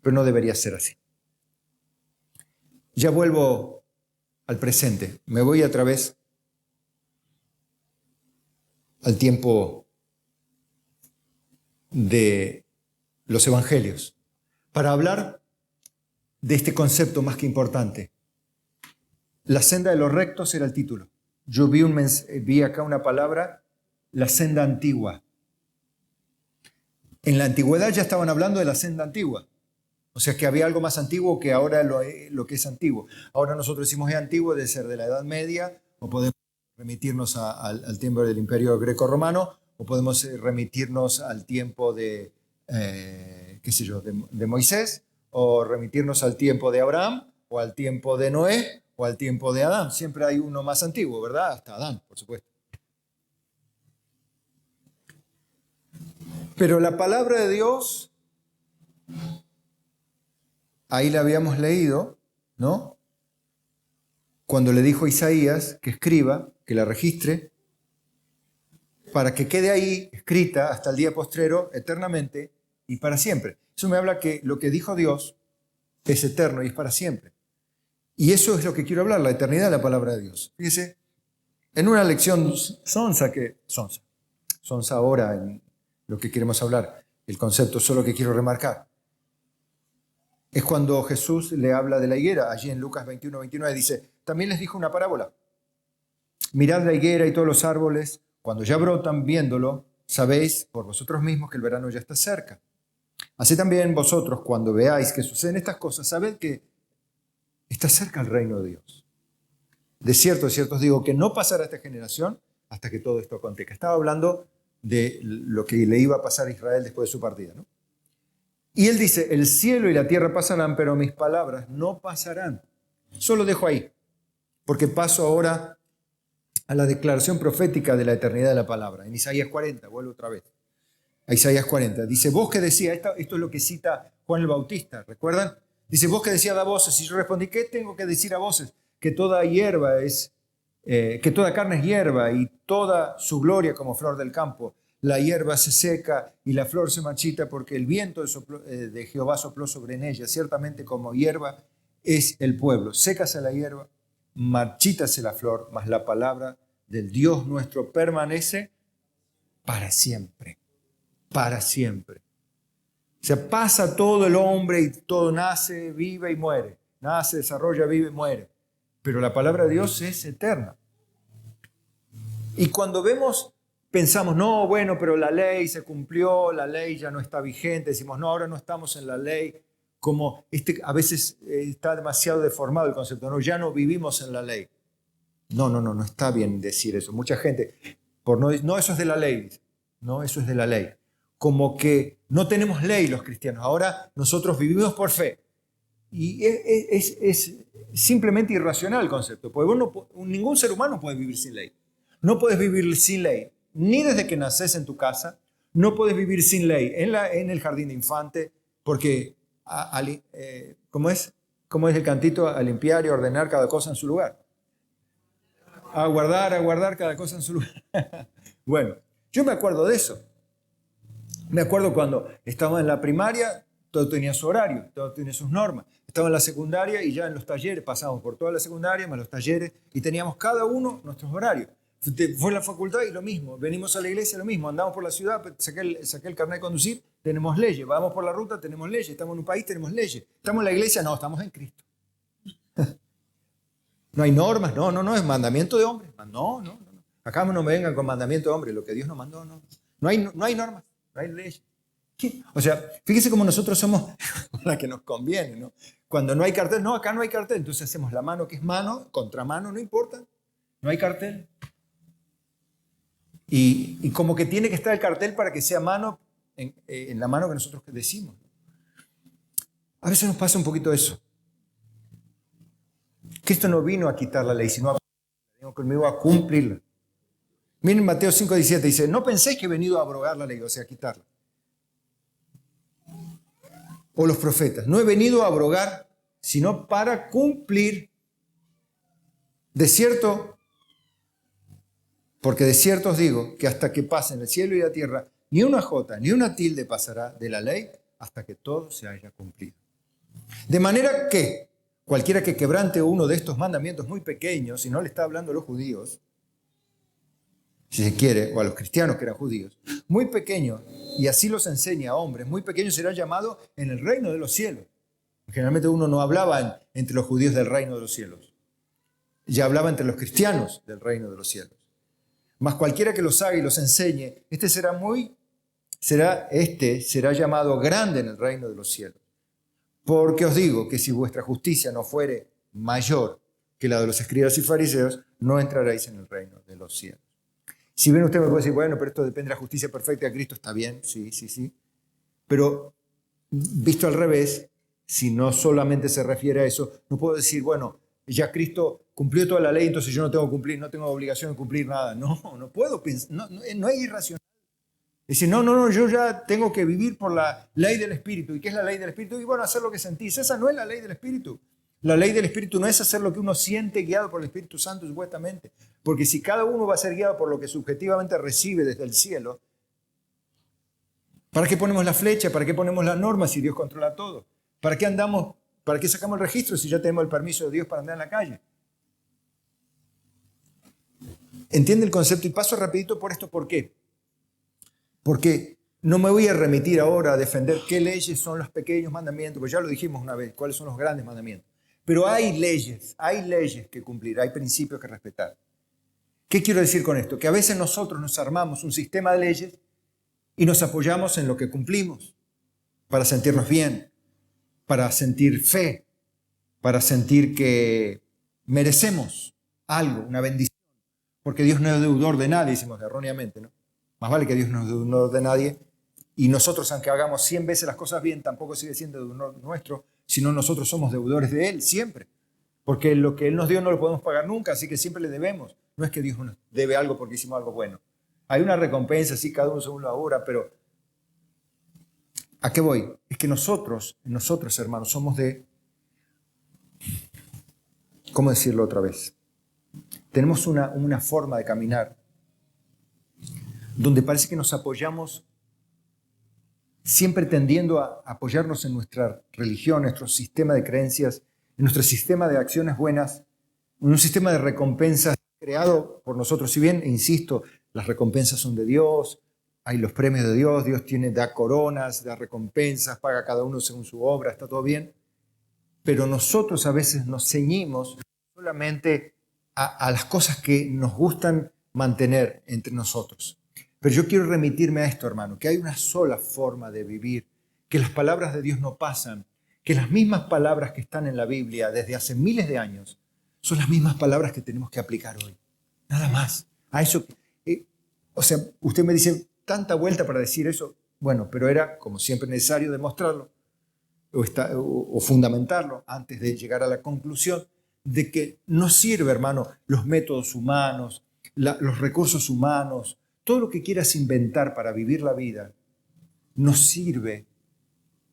Pero no debería ser así. Ya vuelvo al presente. Me voy otra vez al tiempo de los evangelios para hablar de este concepto más que importante. La senda de los rectos era el título. Yo vi acá una palabra, la senda antigua. En la antigüedad ya estaban hablando de la senda antigua. O sea que había algo más antiguo que ahora lo que es antiguo. Ahora nosotros decimos es antiguo, debe ser de la Edad Media, o podemos remitirnos al tiempo del Imperio Greco-Romano, o podemos remitirnos al tiempo de Moisés, o remitirnos al tiempo de Abraham, o al tiempo de Noé, o al tiempo de Adán. Siempre hay uno más antiguo, ¿verdad? Hasta Adán, por supuesto. Pero la palabra de Dios, ahí la habíamos leído, ¿no? Cuando le dijo a Isaías que escriba, que la registre, para que quede ahí escrita hasta el día postrero, eternamente y para siempre. Eso me habla que lo que dijo Dios es eterno y es para siempre. Y eso es lo que quiero hablar, la eternidad de la palabra de Dios. Fíjese, en una lección sonsa ahora en lo que queremos hablar, el concepto solo que quiero remarcar, es cuando Jesús le habla de la higuera. Allí en Lucas 21, 29 dice, también les dijo una parábola. Mirad la higuera y todos los árboles, cuando ya brotan viéndolo, sabéis por vosotros mismos que el verano ya está cerca. Así también vosotros, cuando veáis que suceden estas cosas, sabed que está cerca el reino de Dios. De cierto os digo que no pasará esta generación hasta que todo esto acontezca. Estaba hablando de lo que le iba a pasar a Israel después de su partida, ¿no? Y él dice, el cielo y la tierra pasarán, pero mis palabras no pasarán. Solo dejo ahí, porque paso ahora a la declaración profética de la eternidad de la palabra. En Isaías 40, vuelvo otra vez. A Isaías 40. Dice, vos que decías, esto es lo que cita Juan el Bautista, ¿recuerdan? Dice, vos que decías a voces, y yo respondí, ¿qué tengo que decir a voces? Que toda carne es hierba y toda su gloria como flor del campo. La hierba se seca y la flor se marchita porque el viento de Jehová sopló sobre ella. Ciertamente como hierba es el pueblo. Sécase la hierba, marchítase la flor, mas la palabra del Dios nuestro permanece para siempre. Para siempre. O sea, pasa todo el hombre y todo nace, vive y muere. Nace, desarrolla, vive y muere. Pero la palabra de Dios es eterna. Y cuando pensamos, no, bueno, pero la ley se cumplió, la ley ya no está vigente, decimos, no, ahora no estamos en la ley, como a veces está demasiado deformado el concepto, no, ya no vivimos en la ley. No está bien decir eso. Mucha gente, no, eso es de la ley, no, eso es de la ley. Como que no tenemos ley los cristianos, ahora nosotros vivimos por fe. Y es simplemente irracional el concepto, porque ningún ser humano puede vivir sin ley. No puedes vivir sin ley, ni desde que naces en tu casa, no puedes vivir sin ley en el jardín de infante, porque, ¿cómo es el cantito? A limpiar y ordenar cada cosa en su lugar. A guardar cada cosa en su lugar. Bueno, yo me acuerdo de eso. Me acuerdo cuando estaba en la primaria, todo tenía su horario, todo tenía sus normas. Estaba en la secundaria y ya en los talleres, pasamos por toda la secundaria, más los talleres, y teníamos cada uno nuestros horarios. Fue en la facultad y lo mismo, venimos a la iglesia lo mismo, andamos por la ciudad, saqué el carnet de conducir, tenemos leyes, vamos por la ruta, tenemos leyes, estamos en un país, tenemos leyes, estamos en la iglesia, no, estamos en Cristo. No hay normas, no, es mandamiento de hombre, no. Acá no me vengan con mandamiento de hombre, lo que Dios nos mandó, no hay normas, no hay leyes. O sea, fíjese cómo nosotros somos la que nos conviene, ¿no? Cuando no hay cartel, no, acá no hay cartel, entonces hacemos la mano que es mano, contramano, no importa, no hay cartel. Y como que tiene que estar el cartel para que sea mano en la mano que nosotros decimos. A veces nos pasa un poquito eso. Cristo no vino a quitar la ley, sino a cumplirla. Miren Mateo 5:17, dice, no penséis que he venido a abrogar la ley, o sea, a quitarla. O los profetas, no he venido a abrogar, sino para cumplir. De cierto, porque de cierto os digo que hasta que pasen el cielo y la tierra, ni una jota ni una tilde pasará de la ley hasta que todo se haya cumplido. De manera que, cualquiera que quebrante uno de estos mandamientos muy pequeños, y no le está hablando a los judíos, si se quiere, o a los cristianos que eran judíos, muy pequeños, y así los enseña a hombres, muy pequeños será llamado en el reino de los cielos. Generalmente uno no hablaba entre los judíos del reino de los cielos, ya hablaba entre los cristianos del reino de los cielos. Mas cualquiera que los haga y los enseñe, será llamado grande en el reino de los cielos. Porque os digo que si vuestra justicia no fuere mayor que la de los escribas y fariseos, no entraréis en el reino de los cielos. Si bien usted me puede decir, bueno, pero esto depende de la justicia perfecta de Cristo, está bien, sí. Pero visto al revés, si no solamente se refiere a eso, no puedo decir, bueno, ya Cristo cumplió toda la ley, entonces yo no tengo que cumplir, no tengo obligación de cumplir nada. No puedo pensar, no es irracional. Dice, no, yo ya tengo que vivir por la ley del Espíritu. ¿Y qué es la ley del Espíritu? Y bueno, hacer lo que sentís. Esa no es la ley del Espíritu. La ley del Espíritu no es hacer lo que uno siente guiado por el Espíritu Santo, supuestamente. Porque si cada uno va a ser guiado por lo que subjetivamente recibe desde el cielo, ¿para qué ponemos la flecha? ¿Para qué ponemos la norma si Dios controla todo? ¿Para qué andamos? ¿Para qué sacamos el registro si ya tenemos el permiso de Dios para andar en la calle? ¿Entiende el concepto? Y paso rapidito por esto. ¿Por qué? Porque no me voy a remitir ahora a defender qué leyes son los pequeños mandamientos, porque ya lo dijimos una vez, cuáles son los grandes mandamientos. Pero hay leyes que cumplir, hay principios que respetar. ¿Qué quiero decir con esto? Que a veces nosotros nos armamos un sistema de leyes y nos apoyamos en lo que cumplimos para sentirnos bien, para sentir fe, para sentir que merecemos algo, una bendición. Porque Dios no es deudor de nadie, decimos erróneamente, ¿no? Más vale que Dios no es deudor de nadie. Y nosotros, aunque hagamos 100 veces las cosas bien, tampoco sigue siendo deudor nuestro, sino nosotros somos deudores de Él, siempre. Porque lo que Él nos dio no lo podemos pagar nunca, así que siempre le debemos. No es que Dios nos debe algo porque hicimos algo bueno. Hay una recompensa, sí, cada uno según la obra, pero ¿a qué voy? Es que nosotros, hermanos, somos ¿cómo decirlo otra vez? Tenemos una forma de caminar donde parece que nos apoyamos, siempre tendiendo a apoyarnos en nuestra religión, nuestro sistema de creencias, en nuestro sistema de acciones buenas, en un sistema de recompensas creado por nosotros. Si bien, insisto, las recompensas son de Dios, hay los premios de Dios, Dios da coronas, da recompensas, paga a cada uno según su obra, está todo bien, pero nosotros a veces nos ceñimos solamente a las cosas que nos gustan mantener entre nosotros. Pero yo quiero remitirme a esto, hermano, que hay una sola forma de vivir, que las palabras de Dios no pasan, que las mismas palabras que están en la Biblia desde hace miles de años son las mismas palabras que tenemos que aplicar hoy. Nada más. A eso, usted me dice tanta vuelta para decir eso. Bueno, pero era, como siempre, necesario demostrarlo o fundamentarlo antes de llegar a la conclusión de que no sirve, hermano, los métodos humanos, los recursos humanos, todo lo que quieras inventar para vivir la vida, no sirve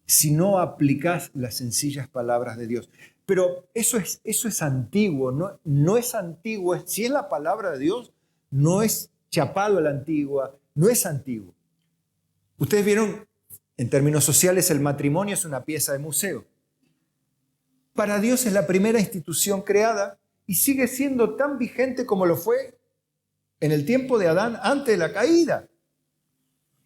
si no aplicas las sencillas palabras de Dios. Pero eso es antiguo, no es antiguo. Si es la palabra de Dios, no es chapado a la antigua, no es antiguo. Ustedes vieron, en términos sociales, el matrimonio es una pieza de museo. Para Dios es la primera institución creada y sigue siendo tan vigente como lo fue en el tiempo de Adán antes de la caída.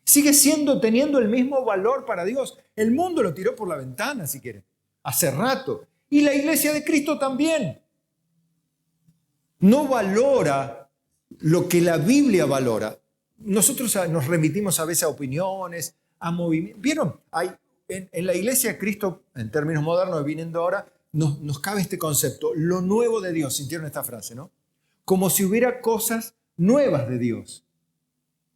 Sigue teniendo el mismo valor para Dios. El mundo lo tiró por la ventana, si quieren, hace rato. Y la iglesia de Cristo también. No valora lo que la Biblia valora. Nosotros nos remitimos a veces a opiniones, a movimientos. ¿Vieron? En la iglesia de Cristo, en términos modernos, viniendo ahora, nos cabe este concepto, lo nuevo de Dios. ¿Sintieron esta frase, no? Como si hubiera cosas nuevas de Dios.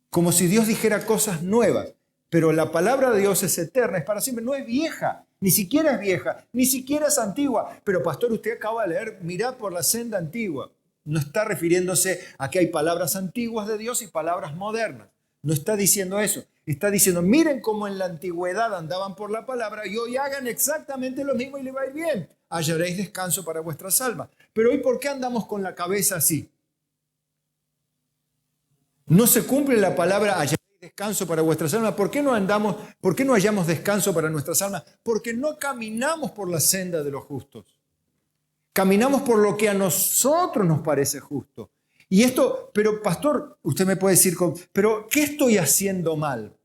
Como si Dios dijera cosas nuevas. Pero la palabra de Dios es eterna, es para siempre, no es vieja, ni siquiera es vieja, ni siquiera es antigua. Pero pastor, usted acaba de leer, mirad por la senda antigua. No está refiriéndose a que hay palabras antiguas de Dios y palabras modernas. No está diciendo eso. Está diciendo, miren cómo en la antigüedad andaban por la palabra y hoy hagan exactamente lo mismo y les va a ir bien. Hallaréis descanso para vuestras almas. Pero hoy, ¿por qué andamos con la cabeza así? No se cumple la palabra hallaréis descanso para vuestras almas. ¿Por qué no hallamos descanso para nuestras almas? Porque no caminamos por la senda de los justos. Caminamos por lo que a nosotros nos parece justo. Y esto, pero pastor, usted me puede decir, pero ¿qué estoy haciendo mal?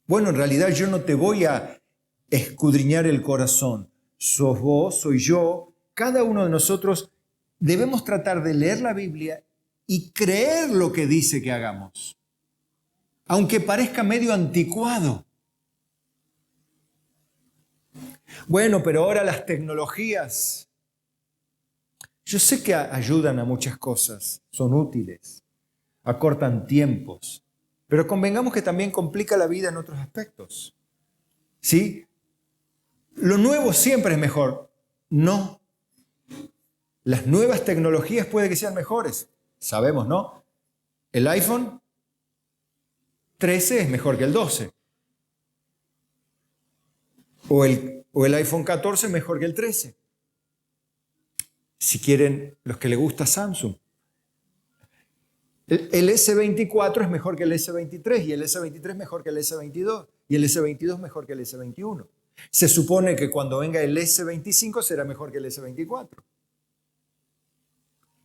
Bueno, en realidad yo no te voy a escudriñar el corazón. Sos vos, soy yo, cada uno de nosotros debemos tratar de leer la Biblia y creer lo que dice que hagamos, aunque parezca medio anticuado. Bueno, pero ahora las tecnologías, yo sé que ayudan a muchas cosas, son útiles, acortan tiempos, pero convengamos que también complica la vida en otros aspectos. ¿Sí? Lo nuevo siempre es mejor. No. Las nuevas tecnologías puede que sean mejores. Sabemos, ¿no? El iPhone 13 es mejor que el 12. O el iPhone 14 es mejor que el 13. Si quieren, los que les gusta Samsung. El S24 es mejor que el S23 y el S23 es mejor que el S22 y el S22 mejor que el S21. Se supone que cuando venga el S25 será mejor que el S24.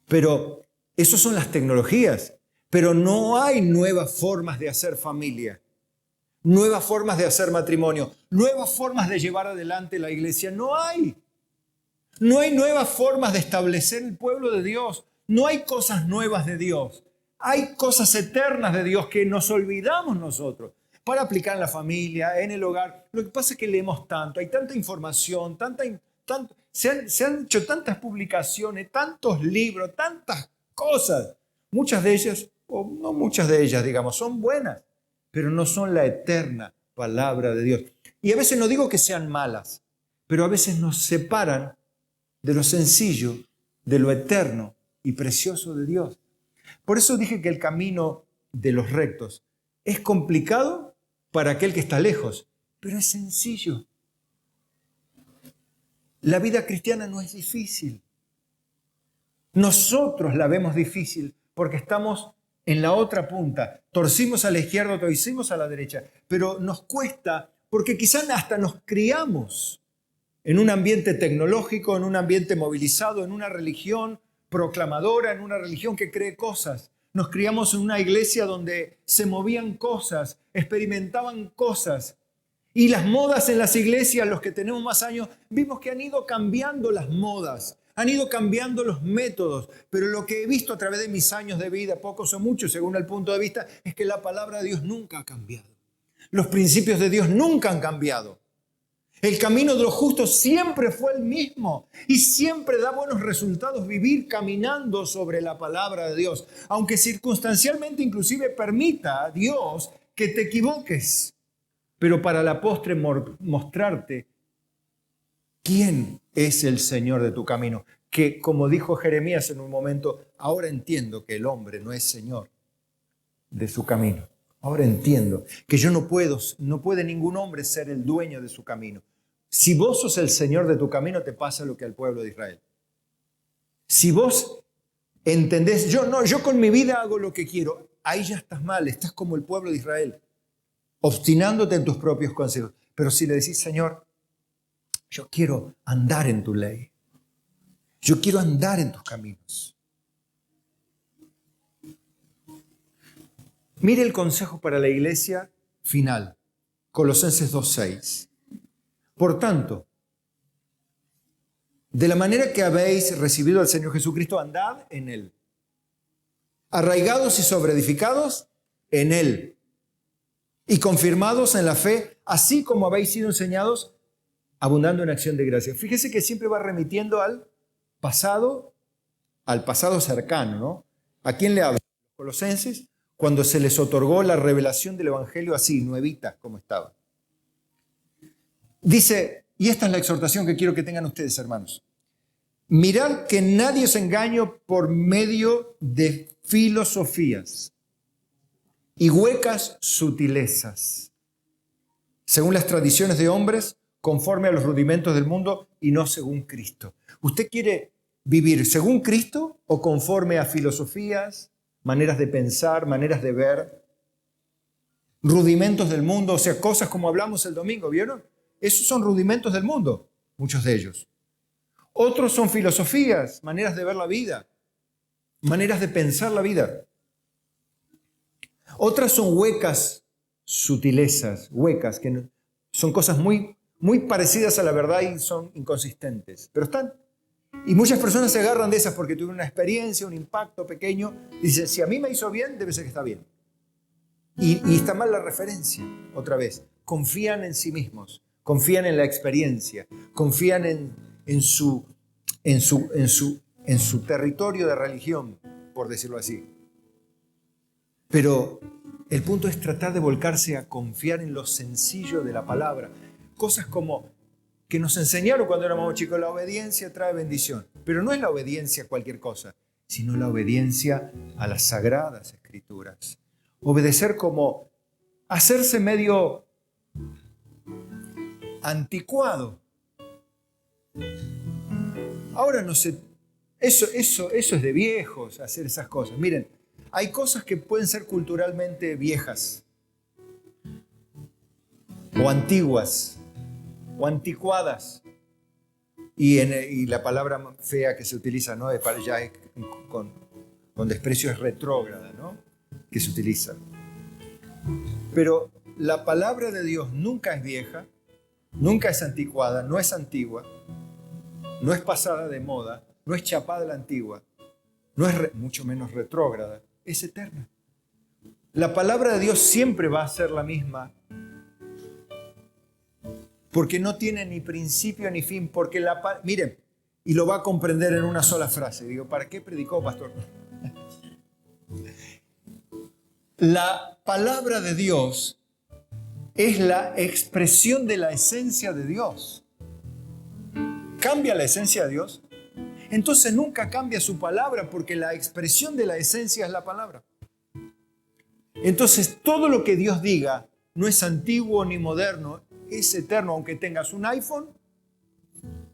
Pero esas son las tecnologías. Pero no hay nuevas formas de hacer familia, nuevas formas de hacer matrimonio, nuevas formas de llevar adelante la iglesia. No hay. No hay nuevas formas de establecer el pueblo de Dios. No hay cosas nuevas de Dios. Hay cosas eternas de Dios que nos olvidamos nosotros para aplicar en la familia, en el hogar. Lo que pasa es que leemos tanto, hay tanta información, se han hecho tantas publicaciones, tantos libros, tantas cosas. Muchas de ellas, o no muchas de ellas, digamos, son buenas, pero no son la eterna palabra de Dios. Y a veces no digo que sean malas, pero a veces nos separan de lo sencillo, de lo eterno y precioso de Dios. Por eso dije que el camino de los rectos es complicado para aquel que está lejos, pero es sencillo. La vida cristiana no es difícil. Nosotros la vemos difícil porque estamos en la otra punta. Torcimos a la izquierda, torcimos a la derecha, pero nos cuesta porque quizás hasta nos criamos en un ambiente tecnológico, en un ambiente movilizado, en una religión proclamadora, en una religión que cree cosas. Nos criamos en una iglesia donde se movían cosas, experimentaban cosas. Y las modas en las iglesias, los que tenemos más años, vimos que han ido cambiando las modas, han ido cambiando los métodos. Pero lo que he visto a través de mis años de vida, pocos o muchos según el punto de vista, es que la palabra de Dios nunca ha cambiado. Los principios de Dios nunca han cambiado. El camino de los justos siempre fue el mismo y siempre da buenos resultados vivir caminando sobre la palabra de Dios, aunque circunstancialmente inclusive permita a Dios que te equivoques, pero para la postre mostrarte quién es el Señor de tu camino, que como dijo Jeremías en un momento, ahora entiendo que el hombre no es Señor de su camino. Ahora entiendo que no puede ningún hombre ser el dueño de su camino. Si vos sos el Señor de tu camino, te pasa lo que al pueblo de Israel. Si vos entendés, yo con mi vida hago lo que quiero, ahí ya estás mal, estás como el pueblo de Israel, obstinándote en tus propios consejos. Pero si le decís, Señor, yo quiero andar en tu ley, yo quiero andar en tus caminos. Mire el consejo para la iglesia final, Colosenses 2:6. Por tanto, de la manera que habéis recibido al Señor Jesucristo, andad en Él, arraigados y sobreedificados en Él, y confirmados en la fe, así como habéis sido enseñados, abundando en acción de gracia. Fíjese que siempre va remitiendo al pasado cercano, ¿no? ¿A quién le habla? Los colosenses, cuando se les otorgó la revelación del Evangelio así, nuevita, como estaba. Dice, y esta es la exhortación que quiero que tengan ustedes, hermanos. Mirad que nadie os engañe por medio de filosofías y huecas sutilezas, según las tradiciones de hombres, conforme a los rudimentos del mundo y no según Cristo. ¿Usted quiere vivir según Cristo o conforme a filosofías, maneras de pensar, maneras de ver, rudimentos del mundo? O sea, cosas como hablamos el domingo, ¿vieron? Esos son rudimentos del mundo, muchos de ellos. Otros son filosofías, maneras de ver la vida, maneras de pensar la vida. Otras son huecas sutilezas, huecas, que son cosas muy, muy parecidas a la verdad y son inconsistentes. Pero están. Y muchas personas se agarran de esas porque tuvieron una experiencia, un impacto pequeño, y dicen, si a mí me hizo bien, debe ser que está bien. Y está mal la referencia, otra vez. Confían en sí mismos, confían en la experiencia, confían en su territorio de religión, por decirlo así. Pero el punto es tratar de volcarse a confiar en lo sencillo de la palabra. Cosas como que nos enseñaron cuando éramos chicos, la obediencia trae bendición. Pero no es la obediencia a cualquier cosa, sino la obediencia a las sagradas escrituras. Obedecer como hacerse medio anticuado. Ahora no sé, eso es de viejos, hacer esas cosas. Miren, hay cosas que pueden ser culturalmente viejas o antiguas o anticuadas. Y la palabra fea que se utiliza, ¿no? Ya es con desprecio, es retrógrada, ¿no? Que se utiliza. Pero la palabra de Dios nunca es vieja, nunca es anticuada, no es antigua, no es pasada de moda, no es chapada la antigua, no es mucho menos retrógrada, es eterna. La palabra de Dios siempre va a ser la misma, porque no tiene ni principio ni fin, porque miren, y lo va a comprender en una sola frase. Digo, ¿para qué predicó, pastor? La palabra de Dios es la expresión de la esencia de Dios. ¿Cambia la esencia de Dios? Entonces nunca cambia su palabra, porque la expresión de la esencia es la palabra. Entonces todo lo que Dios diga no es antiguo ni moderno, es eterno, aunque tengas un iPhone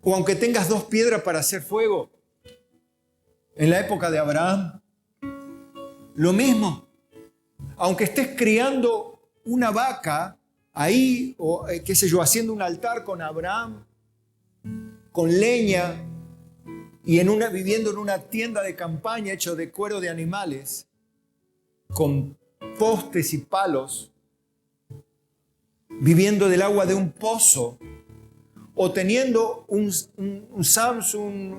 o aunque tengas 2 piedras para hacer fuego. En la época de Abraham, lo mismo. Aunque estés criando una vaca ahí, o qué sé yo, haciendo un altar con Abraham, con leña, y viviendo en una tienda de campaña hecho de cuero de animales, con postes y palos, viviendo del agua de un pozo, o teniendo un Samsung,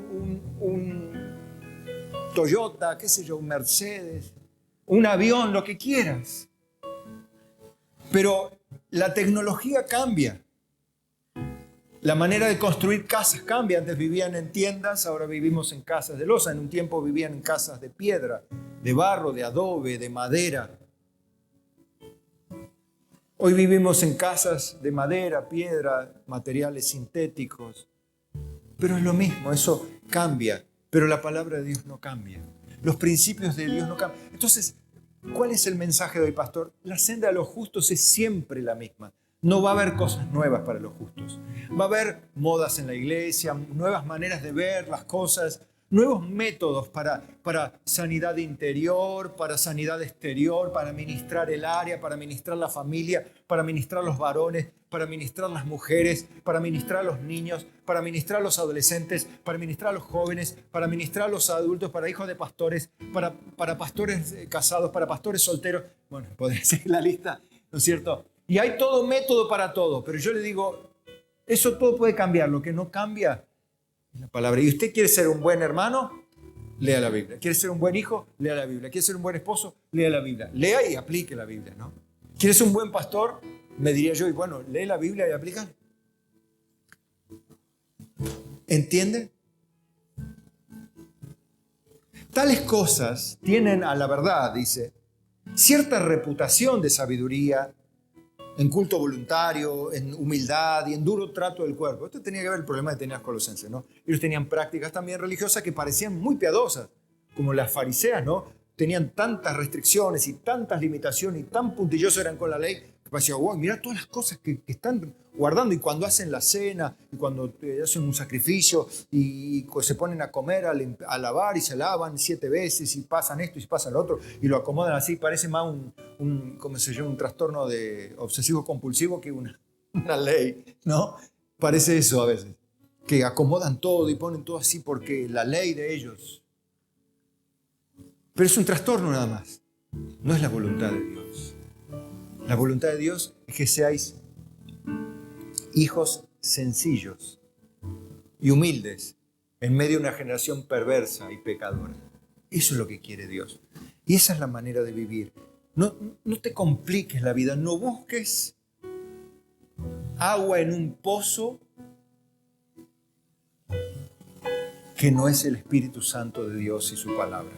un Toyota, qué sé yo, un Mercedes, un avión, lo que quieras. Pero la tecnología cambia. La manera de construir casas cambia. Antes vivían en tiendas, ahora vivimos en casas de losa. En un tiempo vivían en casas de piedra, de barro, de adobe, de madera. Hoy vivimos en casas de madera, piedra, materiales sintéticos. Pero es lo mismo, eso cambia. Pero la palabra de Dios no cambia. Los principios de Dios no cambian. Entonces, ¿cuál es el mensaje de hoy, pastor? La senda de los justos es siempre la misma. No va a haber cosas nuevas para los justos. Va a haber modas en la iglesia, nuevas maneras de ver las cosas, nuevos métodos para sanidad interior, para sanidad exterior, para ministrar el área, para ministrar la familia, para ministrar los varones, para ministrar las mujeres, para ministrar los niños, para ministrar los adolescentes, para ministrar los jóvenes, para ministrar los adultos, para hijos de pastores, para pastores casados, para pastores solteros. Bueno, podría seguir la lista, ¿no es cierto? Y hay todo método para todo, pero yo le digo, eso todo puede cambiar, lo que no cambia es la palabra. ¿Y usted quiere ser un buen hermano? Lea la Biblia. ¿Quiere ser un buen hijo? Lea la Biblia. ¿Quiere ser un buen esposo? Lea la Biblia. Lea y aplique la Biblia, ¿no? ¿Quiere ser un buen pastor? Me diría yo, y bueno, lee la Biblia y aplica. ¿Entiende? Tales cosas tienen a la verdad, dice, cierta reputación de sabiduría, en culto voluntario, en humildad y en duro trato del cuerpo. Esto tenía que ver el problema que tenían los colosenses, ¿no? Ellos tenían prácticas también religiosas que parecían muy piadosas, como las fariseas, ¿no? Tenían tantas restricciones y tantas limitaciones y tan puntillosos eran con la ley que parecía, wow, mirá todas las cosas que están guardando. Y cuando hacen la cena, y cuando hacen un sacrificio, y se ponen a comer, a lavar y se lavan 7 veces, y pasan esto y pasan lo otro, y lo acomodan así, parece más un trastorno de obsesivo compulsivo que una ley, ¿no? Parece eso a veces. que acomodan todo y ponen todo así porque la ley de ellos. Pero es un trastorno nada más. No es la voluntad de Dios. La voluntad de Dios es que seáis hijos sencillos y humildes en medio de una generación perversa y pecadora. Eso es lo que quiere Dios. Y esa es la manera de vivir. No te compliques la vida, no busques agua en un pozo que no es el Espíritu Santo de Dios y su palabra.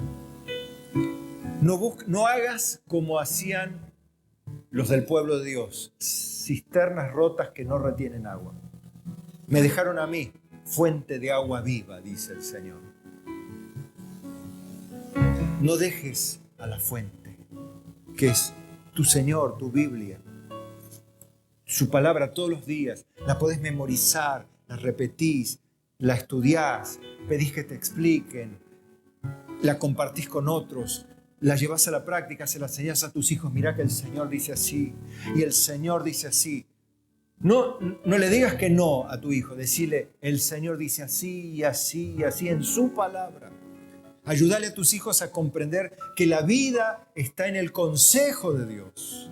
No hagas como hacían los del pueblo de Dios, cisternas rotas que no retienen agua. Me dejaron a mí, fuente de agua viva, dice el Señor. No dejes a la fuente, que es tu Señor, tu Biblia, su palabra todos los días. La podés memorizar, la repetís, la estudiás, pedís que te expliquen, la compartís con otros, la llevás a la práctica, se la enseñás a tus hijos. Mirá que el Señor dice así y el Señor dice así. No le digas que no a tu hijo, decirle el Señor dice así y así y así en su palabra. Ayúdale a tus hijos a comprender que la vida está en el consejo de Dios.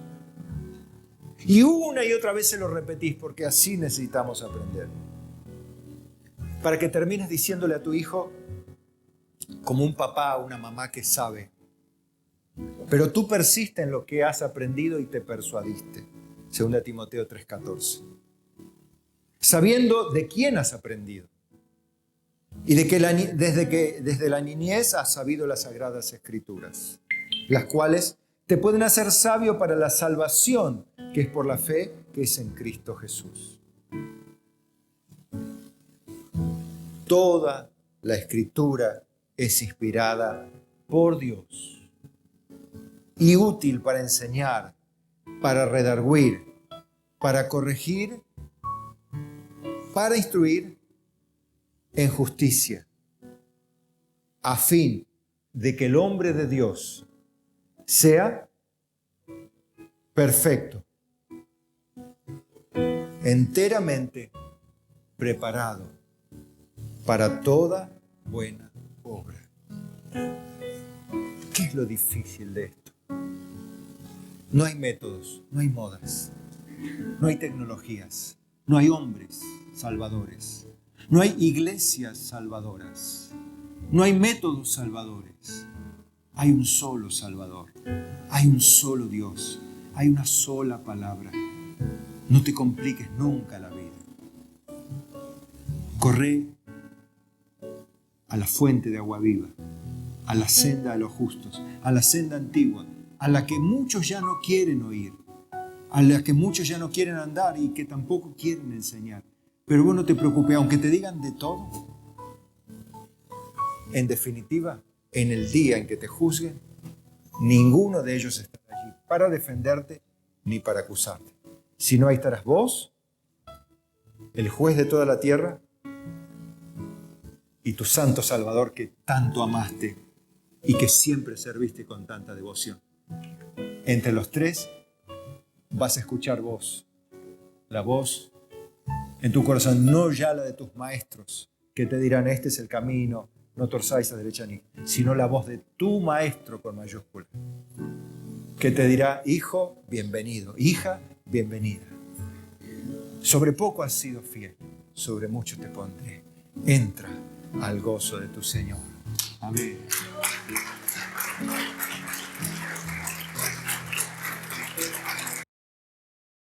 Y una y otra vez se lo repetís porque así necesitamos aprender. Para que termines diciéndole a tu hijo, como un papá o una mamá que sabe, pero tú persiste en lo que has aprendido y te persuadiste. 2 Timoteo 3:14. Sabiendo de quién has aprendido y de que desde la niñez has sabido las Sagradas Escrituras, las cuales te pueden hacer sabio para la salvación que es por la fe que es en Cristo Jesús. Toda la Escritura es inspirada por Dios y útil para enseñar, para redarguir, para corregir, para instruir en justicia, a fin de que el hombre de Dios sea perfecto, enteramente preparado para toda buena obra. ¿Qué es lo difícil de esto? No hay métodos, no hay modas, no hay tecnologías, no hay hombres salvadores, no hay iglesias salvadoras, no hay métodos salvadores. Hay un solo Salvador, hay un solo Dios, hay una sola palabra. No te compliques nunca la vida. Corre a la fuente de agua viva, a la senda de los justos, a la senda antigua, a la que muchos ya no quieren oír, a la que muchos ya no quieren andar y que tampoco quieren enseñar. Pero vos no te preocupes, aunque te digan de todo, en definitiva, en el día en que te juzguen, ninguno de ellos estará allí para defenderte ni para acusarte. Sino ahí estarás vos, el juez de toda la tierra, y tu santo Salvador que tanto amaste y que siempre serviste con tanta devoción. Entre los tres vas a escuchar vos, la voz en tu corazón, no ya la de tus maestros que te dirán este es el camino, no torzáis a derecha ni, sino la voz de tu maestro con mayúscula, que te dirá, hijo, bienvenido, hija, bienvenida. Sobre poco has sido fiel, sobre mucho te pondré. Entra al gozo de tu Señor. Amén.